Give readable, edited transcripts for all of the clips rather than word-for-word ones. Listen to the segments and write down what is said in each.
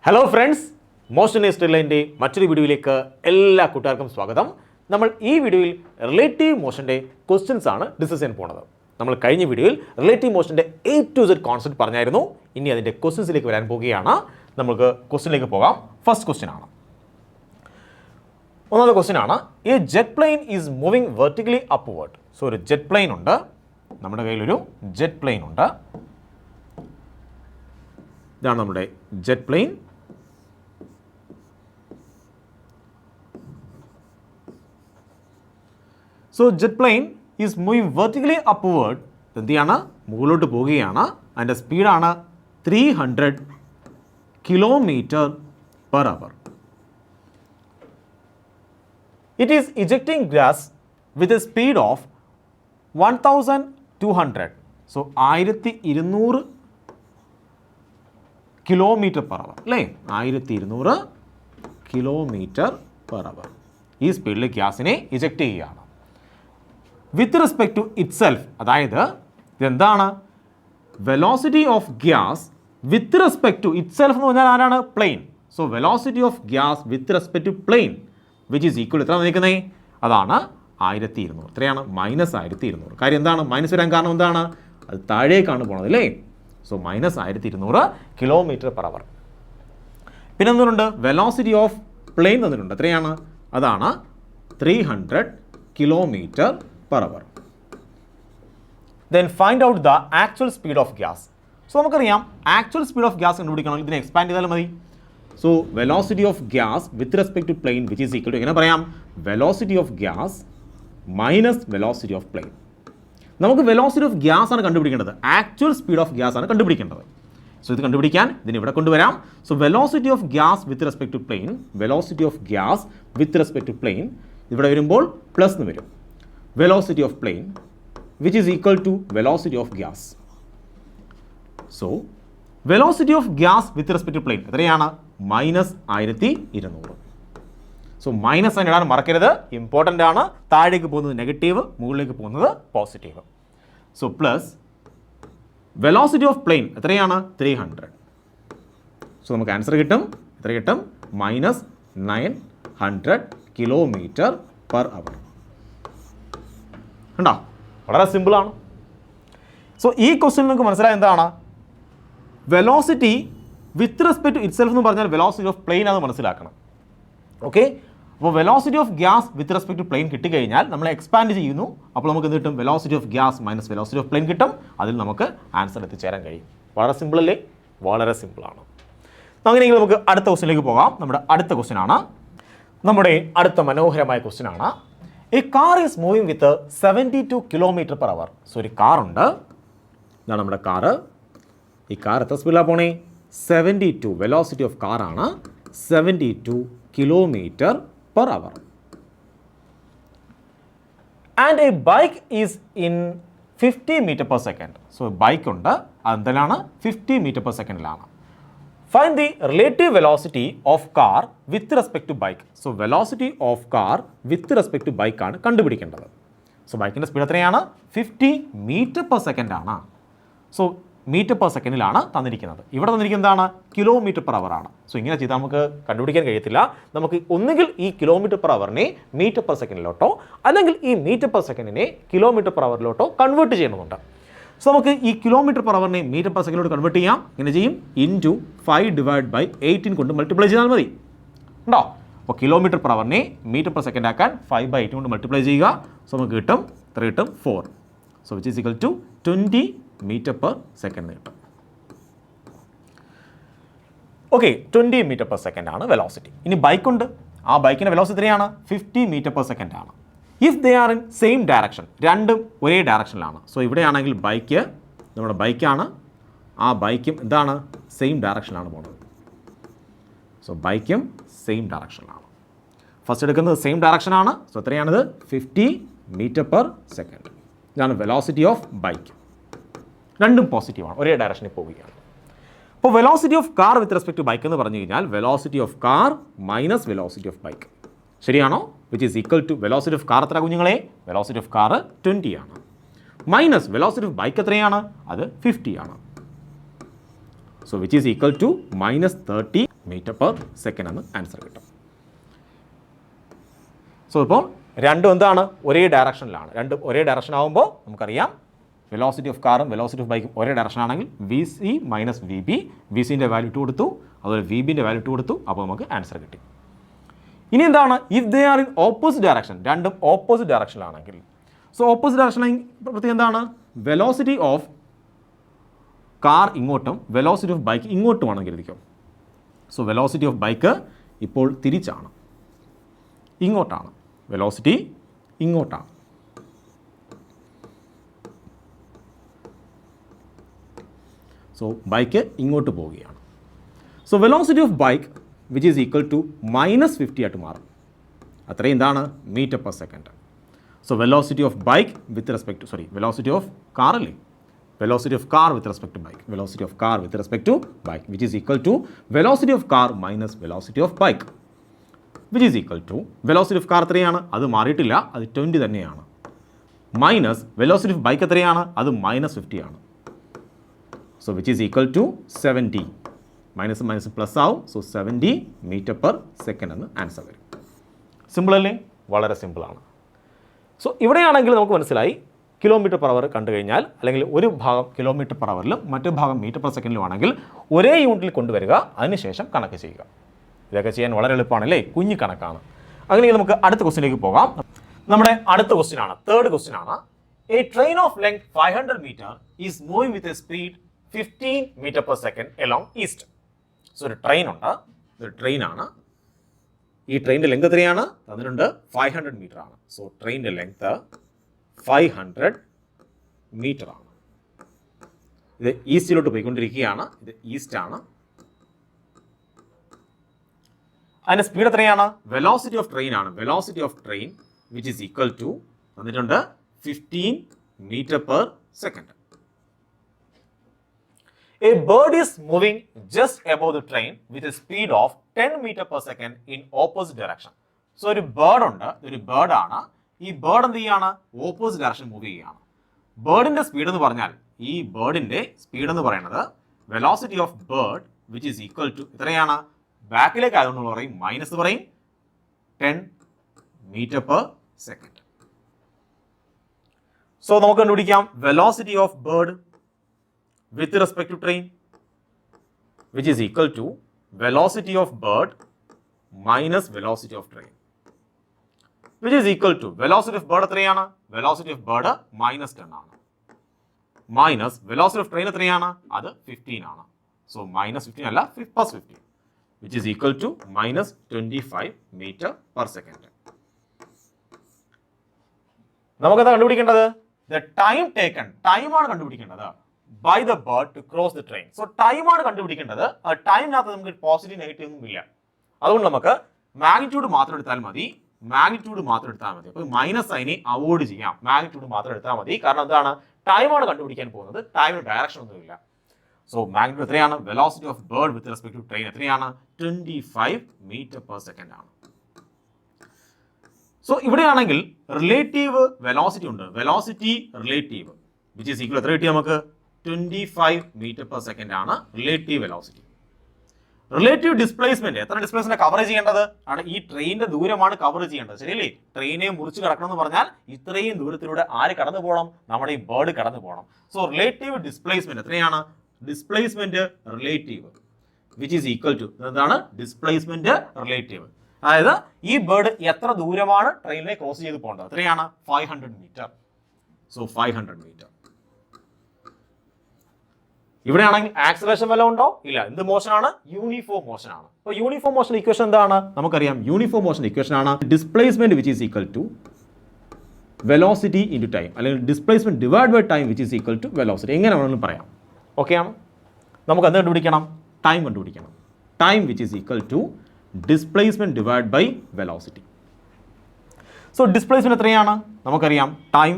Hello friends, motion ഹിസ്റ്ററിലെ മറ്റൊരു വീഡിയോയിലേക്ക് എല്ലാ കൂട്ടുകാർക്കും സ്വാഗതം. നമ്മൾ ഈ വീഡിയോയിൽ റിലേറ്റീവ് മോഷൻ്റെ ക്വസ്റ്റ്യൻസ് ആണ് ഡിസ്കസ് ചെയ്യാൻ പോകുന്നത്. നമ്മൾ കഴിഞ്ഞ വീഡിയോയിൽ റിലേറ്റീവ് മോഷൻ്റെ A to Z കോൺസെപ്റ്റ് പറഞ്ഞായിരുന്നു. ഇനി അതിൻ്റെ ക്വസ്റ്റ്യൻസിലേക്ക് വരാൻ പോവുകയാണ്. നമുക്ക് ക്വസ്റ്റ്യനിലേക്ക് പോകാം. ഫസ്റ്റ് ക്വസ്റ്റ്യൻ ആണ്. ഒന്നാമത്തെ ക്വസ്റ്റ്യൻ ആണ്, a jet plane is moving vertically upward. So ഒരു ജെറ്റ് പ്ലെയിൻ ഉണ്ട്, നമ്മുടെ കയ്യിലൊരു ജെറ്റ് പ്ലെയിൻ ഉണ്ട്. ഇതാണ് നമ്മുടെ jet plane. So jet plane is moving vertically upward. എന്തിയാണ്? മുകളിലോട്ട് പോവുകയാണ്. അതിൻ്റെ സ്പീഡാണ് 300 km/h. It is ejecting gas with a speed of 1200. So 1200 km/h അല്ലേ? 1200 km/h ഈ സ്പീഡിൽ ഗ്യാസിനെ ഇജക്റ്റ് ചെയ്യുകയാണ്. വിത്ത് റെസ്പെക്ട് ടു ഇറ്റ്സെൽഫ്, അതായത് ഇതെന്താണ്? Velocity of gas with respect to itself എന്ന് പറഞ്ഞാൽ ആരാണ്? Plane. So velocity of gas with respect to plane which is equal, എത്ര നിൽക്കുന്നത്? അതാണ് 1200. എത്രയാണ്? -1200. കാര്യം എന്താണ്? മൈനസ് വരാൻ കാരണം എന്താണ്? അത് താഴേക്കാണ് പോണത് അല്ലേ? So -1200 km/h. പിന്നെ എന്തുണ്ട്? വെലോസിറ്റി ഓഫ് പ്ലെയിൻ തന്നിട്ടുണ്ട്. എത്രയാണ്? അതാണ് 300 km/h. Then find out the actual speed of gas. So നമുക്കറിയാം ആക്ച്വൽ സ്പീഡ് ഓഫ് ഗ്യാസ് കണ്ടുപിടിക്കണം. ഇതിനെ എക്സ്പാൻഡ് ചെയ്താലും മതി. So velocity of gas with respect to plane which is equal to, എങ്ങനെ പറയാം? Velocity of gas minus velocity of plane. നമുക്ക് velocity of gas ആണ് കണ്ടുപിടിക്കേണ്ടത്, ആക്ച്വൽ സ്പീഡ് ഓഫ് ഗ്യാസ് ആണ് കണ്ടുപിടിക്കേണ്ടത്. സോ ഇത് കണ്ടുപിടിക്കാൻ ഇതിന് ഇവിടെ കൊണ്ടുവരാം. So velocity of gas with respect to plane, velocity of gas with respect to plane ഇവിടെ വരുമ്പോൾ പ്ലസ് എന്ന് വരും. Velocity of plane which is equal to velocity of gas. So velocity of gas with respect to plane എത്രയാണ്? -1200. So minus sign ഇടാൻ മറക്കരുത്, important ആണ്. താഴേക്ക് പോകുന്നത് നെഗറ്റീവ്, മുകളിലേക്ക് പോകുന്നത് positive. So plus velocity of plane എത്രയാണ്? 300. സോ നമുക്ക് ആൻസർ കിട്ടും. എത്ര കിട്ടും? -900 km/h. ഉണ്ടോ? വളരെ സിമ്പിളാണ്. സോ ഈ ക്വസ്റ്റ്യൻ നിങ്ങൾക്ക് മനസ്സിലായ എന്താണ്? Velocity with respect to itself എന്ന് പറഞ്ഞാൽ വെലോസിറ്റി ഓഫ് പ്ലെയിൻ ആണ് മനസ്സിലാക്കണം. ഓക്കെ, അപ്പോൾ velocity of gas with respect to plane കിട്ടിക്കഴിഞ്ഞാൽ നമ്മൾ എക്സ്പാൻഡ് ചെയ്യുന്നു. അപ്പോൾ നമുക്ക് എന്ത് കിട്ടും? Velocity of gas minus velocity of plane കിട്ടും. അതിൽ നമുക്ക് ആൻസർ എത്തിച്ചേരാൻ കഴിയും. വളരെ സിമ്പിൾ അല്ലേ? വളരെ സിമ്പിളാണ്. അങ്ങനെയെങ്കിൽ നമുക്ക് അടുത്ത ക്വസ്റ്റ്യനിലേക്ക് പോകാം. നമ്മുടെ അടുത്ത ക്വസ്റ്റ്യൻ ആണ്, നമ്മുടെ അടുത്ത മനോഹരമായ ക്വസ്റ്റ്യൻ ആണ്. A car is moving with 72 km/h. So ഒരു കാറുണ്ട്, ഇതാണ് നമ്മുടെ കാറ്. ഈ കാർ എത്ര സ്പീഡിലാണ് പോണേ? 72. വെലോസിറ്റി ഓഫ് കാറാണ് 72 km/h. And a bike is in 50 m/s. So bike ഉണ്ട്, അതെന്താണ്? 50 m/s. Find the relative velocity of car with respect to bike. So velocity of car with respect to bike ആണ് കണ്ടുപിടിക്കേണ്ടത്. So ബൈക്കിൻ്റെ speed എത്രയാണ്? 50 m/s ആണ്. So മീറ്റർ/സെക്കൻഡിലാണ് തന്നിരിക്കുന്നത്. ഇവിടെ തന്നിരിക്കുന്നതാണ് km/h ആണ്. സോ ഇങ്ങനെ ചെയ്താൽ നമുക്ക് കണ്ടുപിടിക്കാൻ കഴിയത്തില്ല. നമുക്ക് ഒന്നുകിൽ ഈ km/hനെ മീറ്റർ/സെക്കൻഡിലോട്ടോ അല്ലെങ്കിൽ ഈ മീറ്റർ/സെക്കൻഡിനെ km/hലോട്ടോ കൺവേർട്ട് ചെയ്യണമെന്നുണ്ട്. സോ നമുക്ക് ഈ km/hനെ മീറ്റർ/സെക്കൻഡിലോട്ട് കൺവേർട്ട് ചെയ്യാം. ഇങ്ങനെ ചെയ്യും, ഇൻറ്റു 5/18 കൊണ്ട് മൾട്ടിപ്ലൈ ചെയ്താൽ മതി. ഉണ്ടോ? അപ്പോൾ km/hനെ മീറ്റർ/സെക്കൻഡ് ആക്കാൻ 5/18 കൊണ്ട് മൾട്ടിപ്ലൈ ചെയ്യുക. സോ നമുക്ക് കിട്ടും, എത്ര കിട്ടും? 4. So which is equal to 20 m/s കിട്ടും. ഓക്കെ, 20 m/s ആണ് വെലോസിറ്റി. ഇനി ബൈക്കുണ്ട്, ആ ബൈക്കിൻ്റെ വെലോസിറ്റി എത്രയാണ്? 50 m/s ആണ്. If they are in same direction, രണ്ടും ഒരേ ഡയറക്ഷനിലാണ്. സോ ഇവിടെയാണെങ്കിൽ ബൈക്ക്, നമ്മുടെ ബൈക്കാണ്, ആ ബൈക്കും എന്താണ്? സെയിം ഡയറക്ഷനിലാണ് പോകുന്നത്. സോ ബൈക്കും സെയിം ഡയറക്ഷനിലാണ്. ഫസ്റ്റ് എടുക്കുന്നത് സെയിം ഡയറക്ഷനാണ്. സോ എത്രയാണിത്? 50 m/s. ഇതാണ് വെലോസിറ്റി ഓഫ് ബൈക്ക്. രണ്ടും പോസിറ്റീവാണ്, ഒരേ ഡയറക്ഷനിൽ പോവുകയാണ്. അപ്പോൾ velocity of car with respect to bike എന്ന് പറഞ്ഞു കഴിഞ്ഞാൽ velocity of car minus velocity of bike. ശരിയാണോ? Which is equal to velocity of car എത്ര കുഞ്ഞുങ്ങളെ? വെലോസിറ്റി ഓഫ് കാർ 20 ആണ്. മൈനസ് വെലോസിറ്റി ഓഫ് ബൈക്ക് എത്രയാണ്? അത് 50 ആണ്. So which is equal to -30 m/s എന്ന് ആൻസർ കിട്ടും. സോ ഇപ്പോൾ രണ്ടും എന്താണ്, ഒരേ ഡയറക്ഷനിലാണ്. രണ്ടും ഒരേ ഡയറക്ഷൻ ആകുമ്പോൾ നമുക്കറിയാം വെലോസിറ്റി ഓഫ് കാറും വെലോസിറ്റി ഓഫ് ബൈക്കും ഒരേ ഡയറക്ഷൻ ആണെങ്കിൽ VC മൈനസ് VB, VCൻ്റെ വാല്യൂ ഇട്ട് കൊടുത്തു, അതുപോലെ VBൻ്റെ വാല്യൂ ഇട്ട് കൊടുത്തു, അപ്പോൾ നമുക്ക് ആൻസർ കിട്ടി. ഇനി എന്താണ്, if they are in opposite direction, രണ്ടും ഓപ്പോസിറ്റ് ഡയറക്ഷനിലാണെങ്കിൽ, സോ ഓപ്പോസിറ്റ് ഡയറക്ഷനാണെങ്കിൽ പ്രത്യേകം എന്താണ്, വെലോസിറ്റി ഓഫ് കാർ ഇങ്ങോട്ടും വെലോസിറ്റി ഓഫ് ബൈക്ക് ഇങ്ങോട്ടുമാണെന്ന് കരുതിക്കും. സോ വെലോസിറ്റി ഓഫ് ബൈക്ക് ഇപ്പോൾ തിരിച്ചാണ്, ഇങ്ങോട്ടാണ്, വെലോസിറ്റി ഇങ്ങോട്ടാണ്. സോ ബൈക്ക് ഇങ്ങോട്ട് പോവുകയാണ്. So velocity of bike which is equal to -50 ആയിട്ട് മാറും. അത്രയും എന്താണ്, m/s. So velocity of bike with respect to, velocity of car അല്ലേ, velocity of car with respect to bike, velocity of car with respect to bike, which is equal to velocity of car minus velocity of bike, which is equal to velocity of car എത്രയാണ്, അത് മാറിയിട്ടില്ല, അത് 20 തന്നെയാണ്, minus velocity of bike എത്രയാണ്, അത് -50 ആണ്. So which is equal to 70, minus minus plus ആവും, so 70 m/s എന്ന് ആൻസർ വരും. സിമ്പിൾ അല്ലേ, വളരെ സിമ്പിളാണ്. സോ ഇവിടെയാണെങ്കിൽ നമുക്ക് മനസ്സിലായി km/h കണ്ടു കഴിഞ്ഞാൽ, അല്ലെങ്കിൽ ഒരു ഭാഗം km/h മറ്റു ഭാഗം m/s ആണെങ്കിൽ ഒരേ യൂണിറ്റിൽ കൊണ്ടുവരിക, അതിനുശേഷം കണക്ക് ചെയ്യുക. ഇതൊക്കെ ചെയ്യാൻ വളരെ എളുപ്പമാണ് അല്ലേ, കുഞ്ഞു കണക്കാണ്. അങ്ങനെയെങ്കിൽ നമുക്ക് അടുത്ത ക്വസ്റ്റിലേക്ക് പോകാം. നമ്മുടെ അടുത്ത ക്വസ്റ്റ്യൻ ആണ്, തേർഡ് ക്വസ്റ്റ്യൻ ആണ്. A train of length 500 metre is moving with a speed 15 m/s along east. So ഒരു ട്രെയിൻ ഉണ്ട്, ഇതൊരു ട്രെയിനാണ്. ഈ ട്രെയിനിൻ്റെ ലെങ്ത് എത്രയാണ് തന്നിട്ടുണ്ട്, 500 മീറ്റർ ആണ്. സോ ട്രെയിനിൻ്റെ ലെങ്ത് 500 മീറ്റർ ആണ്. ഇത് ഈസ്റ്റിലോട്ട് പോയിക്കൊണ്ടിരിക്കുകയാണ്, ഇത് ഈസ്റ്റ് ആണ്. അതിൻ്റെ സ്പീഡ് എത്രയാണ്, വെലോസിറ്റി ഓഫ് ട്രെയിൻ ആണ്, velocity of train which is equal to തന്നിട്ടുണ്ട് 15 m/s. A bird is moving just above the train with a speed of 10 m/s in opposite direction. So ഒരു ബേർഡ് ഉണ്ട്, ഒരു bird ആണ്. ഈ bird എന്ത് ചെയ്യാണ്, opposite direction move ചെയ്യുകയാണ്. ബേർഡിൻ്റെ speed എന്ന് പറഞ്ഞാൽ, ഈ ബേർഡിൻ്റെ സ്പീഡ് എന്ന് പറയുന്നത് velocity of bird which is equal to എത്രയാണ്, ബാക്കിലേക്ക് ആയതുകൊണ്ട് പറയും മൈനസ് പറയും 10 m/s. സോ നമുക്ക് കണ്ടുപിടിക്കാം velocity of bird with respect to train which is equal to velocity of bird minus velocity of train, which is equal to velocity of bird എത്രയാണ്, velocity of bird -10 ആണ്, minus velocity of train എത്രയാണ്, അത് 15 ആണ്. So -15 അല്ല, +15, which is equal to -25 m/s. നമുക്കത് കണ്ടുപിടിക്കേണ്ടത് the time taken, ടൈമാണ് കണ്ടുപിടിക്കേണ്ടത് by the bird to cross the train. So ടൈമാണ് കണ്ടുപിടിക്കേണ്ടത്. ടൈമിനകത്ത് നമുക്ക് പോസിറ്റീവ് നെഗറ്റീവ് ഒന്നും ഇല്ല, അതുകൊണ്ട് നമുക്ക് മാഗ്നിറ്റ്യൂഡ് മാത്രം എടുത്താൽ മതി, മാഗ്നിറ്റ്യൂഡ് മാത്രം എടുത്താൽ മതി. അപ്പോൾ മൈനസ് സൈനെ അവോയ്ഡ് ചെയ്യാം, മാഗ്നിറ്റ്യൂഡ് മാത്രം എടുത്താൽ മതി. കാരണം എന്താണ്, ടൈമാണ് കണ്ടുപിടിക്കാൻ പോകുന്നത്, ടൈമിന് ഡയറക്ഷൻ ഒന്നുമില്ല. സോ മാഗ്നിറ്റ്യൂഡ് എത്രയാണ്, velocity of bird with respect to train എത്രയാണ്, 25 m/s ആണ്. സോ ഇവിടെയാണെങ്കിൽ റിലേറ്റീവ് വെലോസിറ്റി ഉണ്ട്, velocity relative which is equal എത്ര കിട്ടി നമുക്ക്, 25 m/s ആണ് റിലേറ്റീവ് വെലോസിറ്റി. റിലേറ്റീവ് ഡിസ്പ്ലേസ്മെന്റ്, എത്ര ഡിസ്പ്ലേസ്മെന്റ് കവർ ചെയ്യേണ്ടത് ആണ്, ഈ ട്രെയിനിന്റെ ദൂരമാണ് കവർ ചെയ്യേണ്ടത്, ശരിയല്ലേ. ട്രെയിനെ മുറിച്ച് കടക്കണം എന്ന് പറഞ്ഞാൽ ഇത്രയും ദൂരത്തിലൂടെ ആര് കടന്നു പോകണം, നമ്മുടെ ഈ ബേർഡ് കടന്നു പോകണം. സോ റിലേറ്റീവ് ഡിസ്പ്ലേസ്മെന്റ് എത്രയാണ്, displacement relative which is equal to എന്താണ്, ഡിസ്പ്ലേസ്മെന്റ് റിലേറ്റീവ്. അതായത് ഈ ബേർഡ് എത്ര ദൂരമാണ് ട്രെയിനിനെ ക്രോസ് ചെയ്ത് പോകേണ്ടത്, എത്രയാണ്, 500 മീറ്റർ. So 500 metre. ഇവിടെയാണെങ്കിൽ ആക്സലറേഷൻ വല്ലതും ഉണ്ടോ, ഇല്ല. എന്ത് മോഷനാണ്, യൂണിഫോം മോഷൻ ആണ്. അപ്പോൾ യൂണിഫോം മോഷൻ ഇക്വേഷൻ എന്താണ്, നമുക്കറിയാം. യൂണിഫോം മോഷൻ ഇക്വേഷൻ ആണ് displacement which is equal to velocity into time, അല്ലെങ്കിൽ displacement divide by time which is equal to velocity, എങ്ങനെ വേണമെങ്കിലും പറയാം. ഓക്കെ ആണ്. നമുക്ക് എന്ത് കണ്ടുപിടിക്കണം, ടൈം കണ്ടുപിടിക്കണം. Time which is equal to displacement divide by velocity. So displacement എത്രയാണ്, നമുക്കറിയാം. Time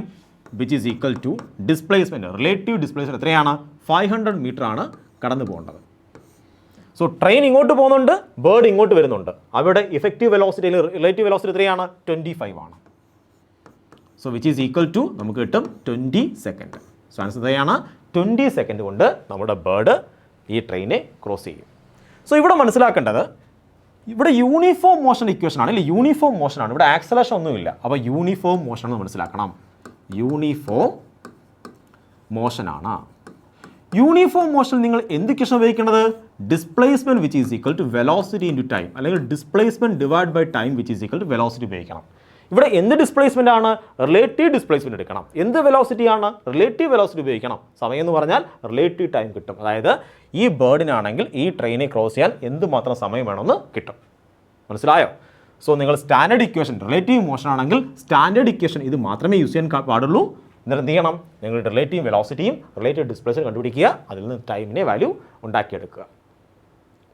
which is equal to displacement, relative displacement എത്രയാണ്, 500 മീറ്റർ ആണ് കടന്നു പോകേണ്ടത്. സോ ട്രെയിൻ ഇങ്ങോട്ട് പോകുന്നുണ്ട്, ബേർഡ് ഇങ്ങോട്ട് വരുന്നുണ്ട്. അവിടെ ഇഫക്റ്റീവ് വെലോസിറ്റി അല്ലെങ്കിൽ റിലേറ്റീവ് വെലോസിറ്റി എത്രയാണ്, 25 ആണ്. So which is equal to നമുക്ക് കിട്ടും 20 സെക്കൻഡ്. സോ ആൻസർ എത്രയാണ്, 20 സെക്കൻഡ് കൊണ്ട് നമ്മുടെ ബേർഡ് ഈ ട്രെയിനെ ക്രോസ് ചെയ്യും. സോ ഇവിടെ മനസ്സിലാക്കേണ്ടത് ഇവിടെ യൂണിഫോം മോഷൻ ഇക്വേഷൻ ആണ്, അല്ലേ? യൂണിഫോം മോഷനാണ്, ഇവിടെ ആക്സലേഷൻ ഒന്നുമില്ല. അപ്പോൾ യൂണിഫോം മോഷൻ എന്ന് മനസ്സിലാക്കണം. യൂണിഫോം മോഷനാണ്. യൂണിഫോം മോഷൻ നിങ്ങൾ എന്ത് ഇക്വേഷൻ ഉപയോഗിക്കേണ്ടത്? Displacement which is equal to velocity into time, അല്ലെങ്കിൽ displacement divide by time which is equal to velocity ഉപയോഗിക്കണം. ഇവിടെ എന്ത് ഡിസ്പ്ലേസ്മെൻ്റ് ആണ്? റിലേറ്റീവ് ഡിസ്പ്ലേസ്മെൻറ്റ് എടുക്കണം. എന്ത് വെലോസിറ്റി ആണ്? റിലേറ്റീവ് വെലോസിറ്റി ഉപയോഗിക്കണം. സമയം എന്ന് പറഞ്ഞാൽ റിലേറ്റീവ് ടൈം കിട്ടും. അതായത് ഈ ബേർഡിനാണെങ്കിൽ ഈ ട്രെയിനെ ക്രോസ് ചെയ്യാൻ എന്തുമാത്രം സമയം വേണമെന്ന് കിട്ടും. മനസ്സിലായോ? സോ നിങ്ങൾ സ്റ്റാൻഡേർഡ് ഇക്വേഷൻ, റിലേറ്റീവ് മോഷൻ ആണെങ്കിൽ സ്റ്റാൻഡേർഡ് ഇക്വേഷൻ ഇത് മാത്രമേ യൂസ് ചെയ്യാൻ പാടുള്ളൂ. എന്നിട്ട് എന്ത് ചെയ്യണം? നിങ്ങൾ റിലേറ്റീവ് വെലോസിറ്റിയും റിലേറ്റീവ് ഡിസ്പ്ലേസ്മെൻറ്റ് കണ്ടുപിടിക്കുക, അതിൽ നിന്ന് ടൈമിനെ വാല്യൂ ഉണ്ടാക്കിയെടുക്കുക.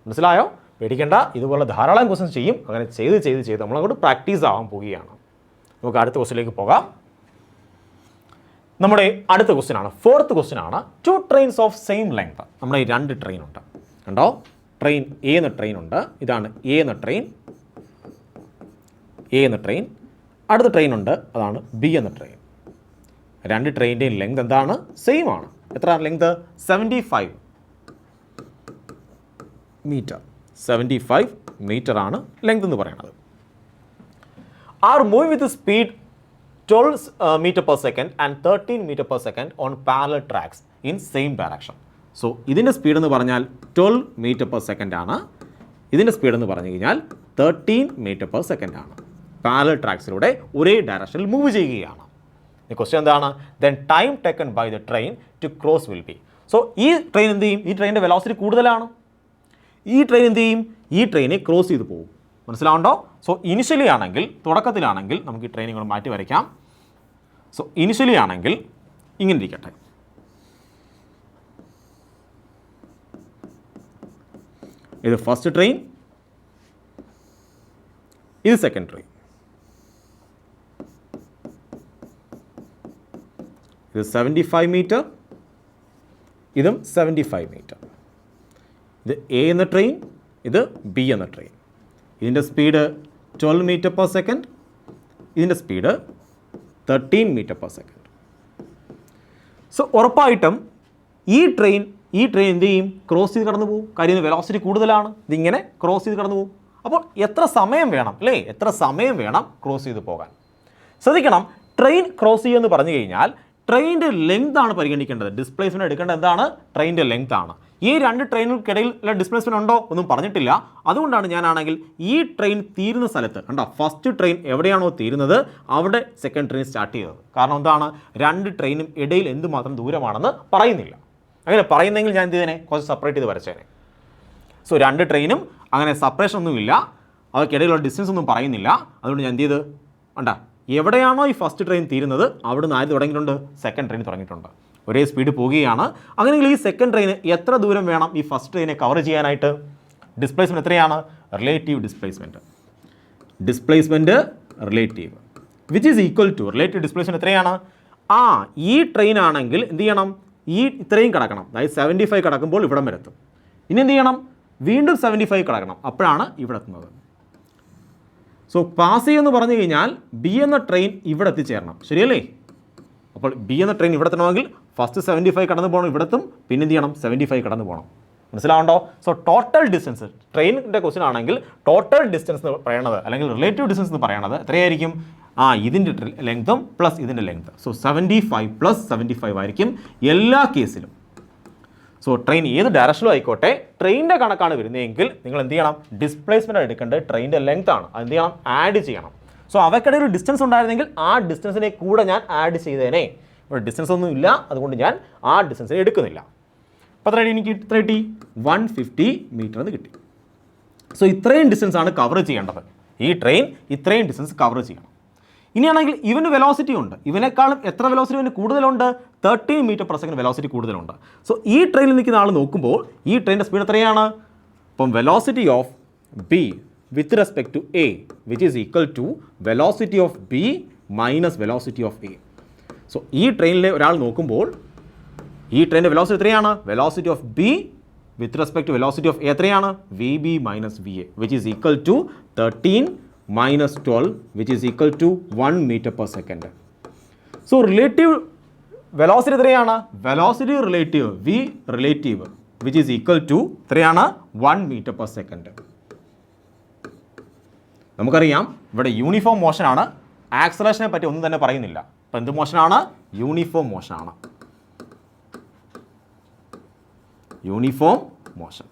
മനസ്സിലായോ? പേടിക്കേണ്ട, ഇതുപോലെ ധാരാളം ക്വസ്റ്റ്യൻസ് ചെയ്യും. അങ്ങനെ ചെയ്ത് നമ്മളങ്ങോട്ട് പ്രാക്ടീസ് ആവാൻ പോവുകയാണ്. നമുക്ക് അടുത്ത ക്വസ്റ്റ്യനിലേക്ക് പോകാം. നമ്മുടെ അടുത്ത ക്വസ്റ്റ്യൻ ആണ്, ഫോർത്ത് ക്വസ്റ്റ്യൻ ആണ്. 2 ട്രെയിൻസ് ഓഫ് സെയിം ലെങ്ത്. നമ്മുടെ ഈ 2 ട്രെയിൻ ഉണ്ട്, കണ്ടോ? ട്രെയിൻ എ എന്ന ട്രെയിൻ ഉണ്ട്, ഇതാണ് എ എന്ന ട്രെയിൻ. അടുത്ത ട്രെയിൻ ഉണ്ട്, അതാണ് ബി എന്ന ട്രെയിൻ. 2 ട്രെയിനിൻ്റെയും ലെങ്ത് എന്താണ്? സെയിം ആണ്. എത്ര ലെങ്ത്? 75 മീറ്റർ. 75 മീറ്റർ ആണ് ലെങ്ത് എന്ന് പറയുന്നത്. Are moving with speed 12 meter per second and 13 meter per second on parallel tracks in same direction. So ഇതിൻ്റെ സ്പീഡ് എന്ന് പറഞ്ഞാൽ 12 meter per second ആണ്. ഇതിൻ്റെ സ്പീഡ് എന്ന് പറഞ്ഞു കഴിഞ്ഞാൽ 13 meter per second ആണ്. പാരലൽ ട്രാക്സിലൂടെ ഒരേ ഡയറക്ഷനിൽ മൂവ് ചെയ്യുകയാണ്. ക്വസ്റ്റ്യൻ എന്താണ്? Then time taken by the train to cross will be. So ഈ ട്രെയിൻ എന്ത് ചെയ്യും? ഈ ട്രെയിനിൻ്റെ വെലോസിറ്റി കൂടുതലാണ്. ഈ ട്രെയിൻ എന്ത് ചെയ്യും? ഈ ട്രെയിനെ ക്രോസ് ചെയ്ത് പോകും. മനസ്സിലാവുണ്ടോ? സോ ഇനിഷ്യലി ആണെങ്കിൽ, തുടക്കത്തിലാണെങ്കിൽ നമുക്ക് ഈ ട്രെയിൻ ഇങ്ങോട്ട് മാറ്റി വരയ്ക്കാം. സോ ഇനിഷ്യലി ആണെങ്കിൽ ഇങ്ങനെ ഇരിക്കട്ടെ. ഇത് ഫസ്റ്റ് ട്രെയിൻ, ഇത് സെക്കൻഡ് ട്രെയിൻ. ഇത് 75 മീറ്റർ, ഇതും 75 മീറ്റർ. ഇത് എ എന്ന ട്രെയിൻ, ഇത് ബി എന്ന ട്രെയിൻ. ഇതിൻ്റെ സ്പീഡ് 12 meter per second, ഇതിൻ്റെ speed 13 meter per second. So ഉറപ്പായിട്ടും ഈ ട്രെയിൻ എന്ത് ചെയ്യും? ക്രോസ് ചെയ്ത് കടന്നു പോകും. കാര്യം വെലോസിറ്റി കൂടുതലാണ്, ഇതിങ്ങനെ ക്രോസ് ചെയ്ത് കടന്നു പോകും. അപ്പോൾ എത്ര സമയം വേണം, അല്ലേ? എത്ര സമയം വേണം ക്രോസ് ചെയ്ത് പോകാൻ? ശ്രദ്ധിക്കണം, ട്രെയിൻ ക്രോസ് ചെയ്യുമെന്ന് പറഞ്ഞു കഴിഞ്ഞാൽ ട്രെയിനിൻ്റെ ലെങ്ത് ആണ് പരിഗണിക്കേണ്ടത്. ഡിസ്പ്ലേസ്മെൻറ്റ് എടുക്കേണ്ടത് എന്താണ്? ട്രെയിനിൻ്റെ ലെങ്ത് ആണ്. ഈ 2 ട്രെയിനുകൾക്കിടയിൽ ഡിസ്പ്ലേസ്മെൻറ്റ് ഉണ്ടോ? ഒന്നും പറഞ്ഞിട്ടില്ല. അതുകൊണ്ടാണ് ഞാനാണെങ്കിൽ ഈ ട്രെയിൻ തീരുന്ന സ്ഥലത്ത്, കണ്ടോ, ഫസ്റ്റ് ട്രെയിൻ എവിടെയാണോ തീരുന്നത് അവിടെ സെക്കൻഡ് ട്രെയിൻ സ്റ്റാർട്ട് ചെയ്തത്. കാരണം എന്താണ്? 2 ട്രെയിനും ഇടയിൽ എന്തുമാത്രം ദൂരമാണെന്ന് പറയുന്നില്ല. അങ്ങനെ പറയുന്നെങ്കിൽ ഞാൻ എന്ത് ചെയ്തേനെ? കുറച്ച് സെപ്പറേറ്റ് ചെയ്ത് വരച്ചേനെ. സോ 2 ട്രെയിനും അങ്ങനെ സെപ്പറേഷൻ ഒന്നുമില്ല, അവർക്കിടയിലുള്ള ഡിസ്റ്റൻസ് ഒന്നും പറയുന്നില്ല. അതുകൊണ്ട് ഞാൻ എന്ത് ചെയ്ത്, കണ്ട, എവിടെയാണോ ഈ ഫസ്റ്റ് ട്രെയിൻ തീരുന്നത് അവിടെ നിന്ന് ആര് തുടങ്ങിയിട്ടുണ്ട്? സെക്കൻഡ് ട്രെയിൻ തുടങ്ങിയിട്ടുണ്ട്. ഒരേ സ്പീഡ് പോവുകയാണ്. അങ്ങനെയെങ്കിൽ ഈ സെക്കൻഡ് ട്രെയിന് എത്ര ദൂരം വേണം ഈ ഫസ്റ്റ് ട്രെയിനെ കവർ ചെയ്യാനായിട്ട്? ഡിസ്പ്ലേസ്മെൻറ്റ് എത്രയാണ്? Relative displacement relative which is equal to relative displacement എത്രയാണ്? ഈ ട്രെയിൻ ആണെങ്കിൽ എന്ത് ചെയ്യണം? ഈ ഇത്രയും കിടക്കണം, അതായത് 75 കിടക്കുമ്പോൾ ഇവിടം വരെ എത്തും. ഇനി എന്ത് ചെയ്യണം? വീണ്ടും 75 കിടക്കണം, അപ്പോഴാണ് ഇവിടെ എത്തുന്നത്. സോ പാസ് ചെയ്യുമെന്ന് പറഞ്ഞു കഴിഞ്ഞാൽ ബി എന്ന ട്രെയിൻ ഇവിടെ എത്തിച്ചേരണം, ശരിയല്ലേ? അപ്പോൾ ബി എന്ന ട്രെയിൻ ഇവിടെ എത്തണമെങ്കിൽ ഫസ്റ്റ് 75 കടന്നു പോകണം, ഇവിടെത്തും. പിന്നെ എന്ത് ചെയ്യണം? 75 കടന്നു പോകണം. മനസ്സിലാവുണ്ടോ? സോ ടോട്ടൽ ഡിസ്റ്റൻസ്, ട്രെയിനിൻ്റെ ക്വസ്റ്റ്യൻ ആണെങ്കിൽ ടോട്ടൽ ഡിസ്റ്റൻസ് എന്ന് പറയണത്, അല്ലെങ്കിൽ റിലേറ്റീവ് ഡിസ്റ്റൻസ് എന്ന് പറയണത് എത്രയായിരിക്കും? ഇതിൻ്റെ ലെങ്തും പ്ലസ് ഇതിൻ്റെ ലെങ്ത്. സോ 75 + 75 ആയിരിക്കും എല്ലാ കേസിലും. സോ ട്രെയിൻ ഏത് ഡയറക്ഷനിലും ആയിക്കോട്ടെ, ട്രെയിനിൻ്റെ കണക്കാണ് വരുന്നതെങ്കിൽ നിങ്ങൾ എന്ത് ചെയ്യണം? ഡിസ്പ്ലേസ്മെൻറ്റ് എടുക്കേണ്ടത് ട്രെയിനിൻ്റെ ലെങ്ത് ആണ്. അത് എന്ത് ചെയ്യണം? ആഡ് ചെയ്യണം. സോ അവയ്ക്കിടയിൽ ഒരു ഡിസ്റ്റൻസ് ഉണ്ടായിരുന്നെങ്കിൽ ആ ഡിസ്റ്റൻസിനെ കൂടെ ഞാൻ ആഡ് ചെയ്തേനെ. ഇവിടെ ഡിസ്റ്റൻസ് ഒന്നും ഇല്ല, അതുകൊണ്ട് ഞാൻ ആ ഡിസ്റ്റൻസിനെ എടുക്കുന്നില്ല. അപ്പോൾ എത്ര എനിക്ക് ഇത്ര കിട്ടി? 150 മീറ്റർ എന്ന് കിട്ടി. സോ ഇത്രയും ഡിസ്റ്റൻസ് ആണ് കവർ ചെയ്യേണ്ടത്. ഈ ട്രെയിൻ ഇത്രയും ഡിസ്റ്റൻസ് കവർ ചെയ്യണം. ഇനിയാണെങ്കിൽ ഇവന് വെലോസിറ്റി ഉണ്ട്, ഇവനേക്കാളും എത്ര വെലോസിറ്റി ഇവന് കൂടുതലുണ്ട്? 13 meter/s വെലോസിറ്റി കൂടുതലുണ്ട്. സോ ഈ ട്രെയിനിൽ നിൽക്കുന്ന ആൾ നോക്കുമ്പോൾ ഈ ട്രെയിനിൻ്റെ സ്പീഡ് എത്രയാണ്? അപ്പം velocity of B with respect to A which is equal to velocity of B minus velocity of A. So ഈ ട്രെയിനിലെ ഒരാൾ നോക്കുമ്പോൾ ഈ ട്രെയിനിൻ്റെ വെലോസിറ്റി എത്രയാണ്? Velocity of B with respect to velocity of A എത്രയാണ്? V B minus V A which is equal to 13 minus 12 which is equal to 1 meter/s. So relative velocity എത്രയാണ്? Velocity relative, v relative which is equal to 1 meter per second. നമുക്കറിയാം ഇവിടെ uniform മോഷനാണ്, ആക്സലറേഷനെ പറ്റി ഒന്നും തന്നെ പറയുന്നില്ല. അപ്പോൾ എന്ത് മോഷനാണ്? യൂണിഫോം മോഷനാണ്. Uniform motion.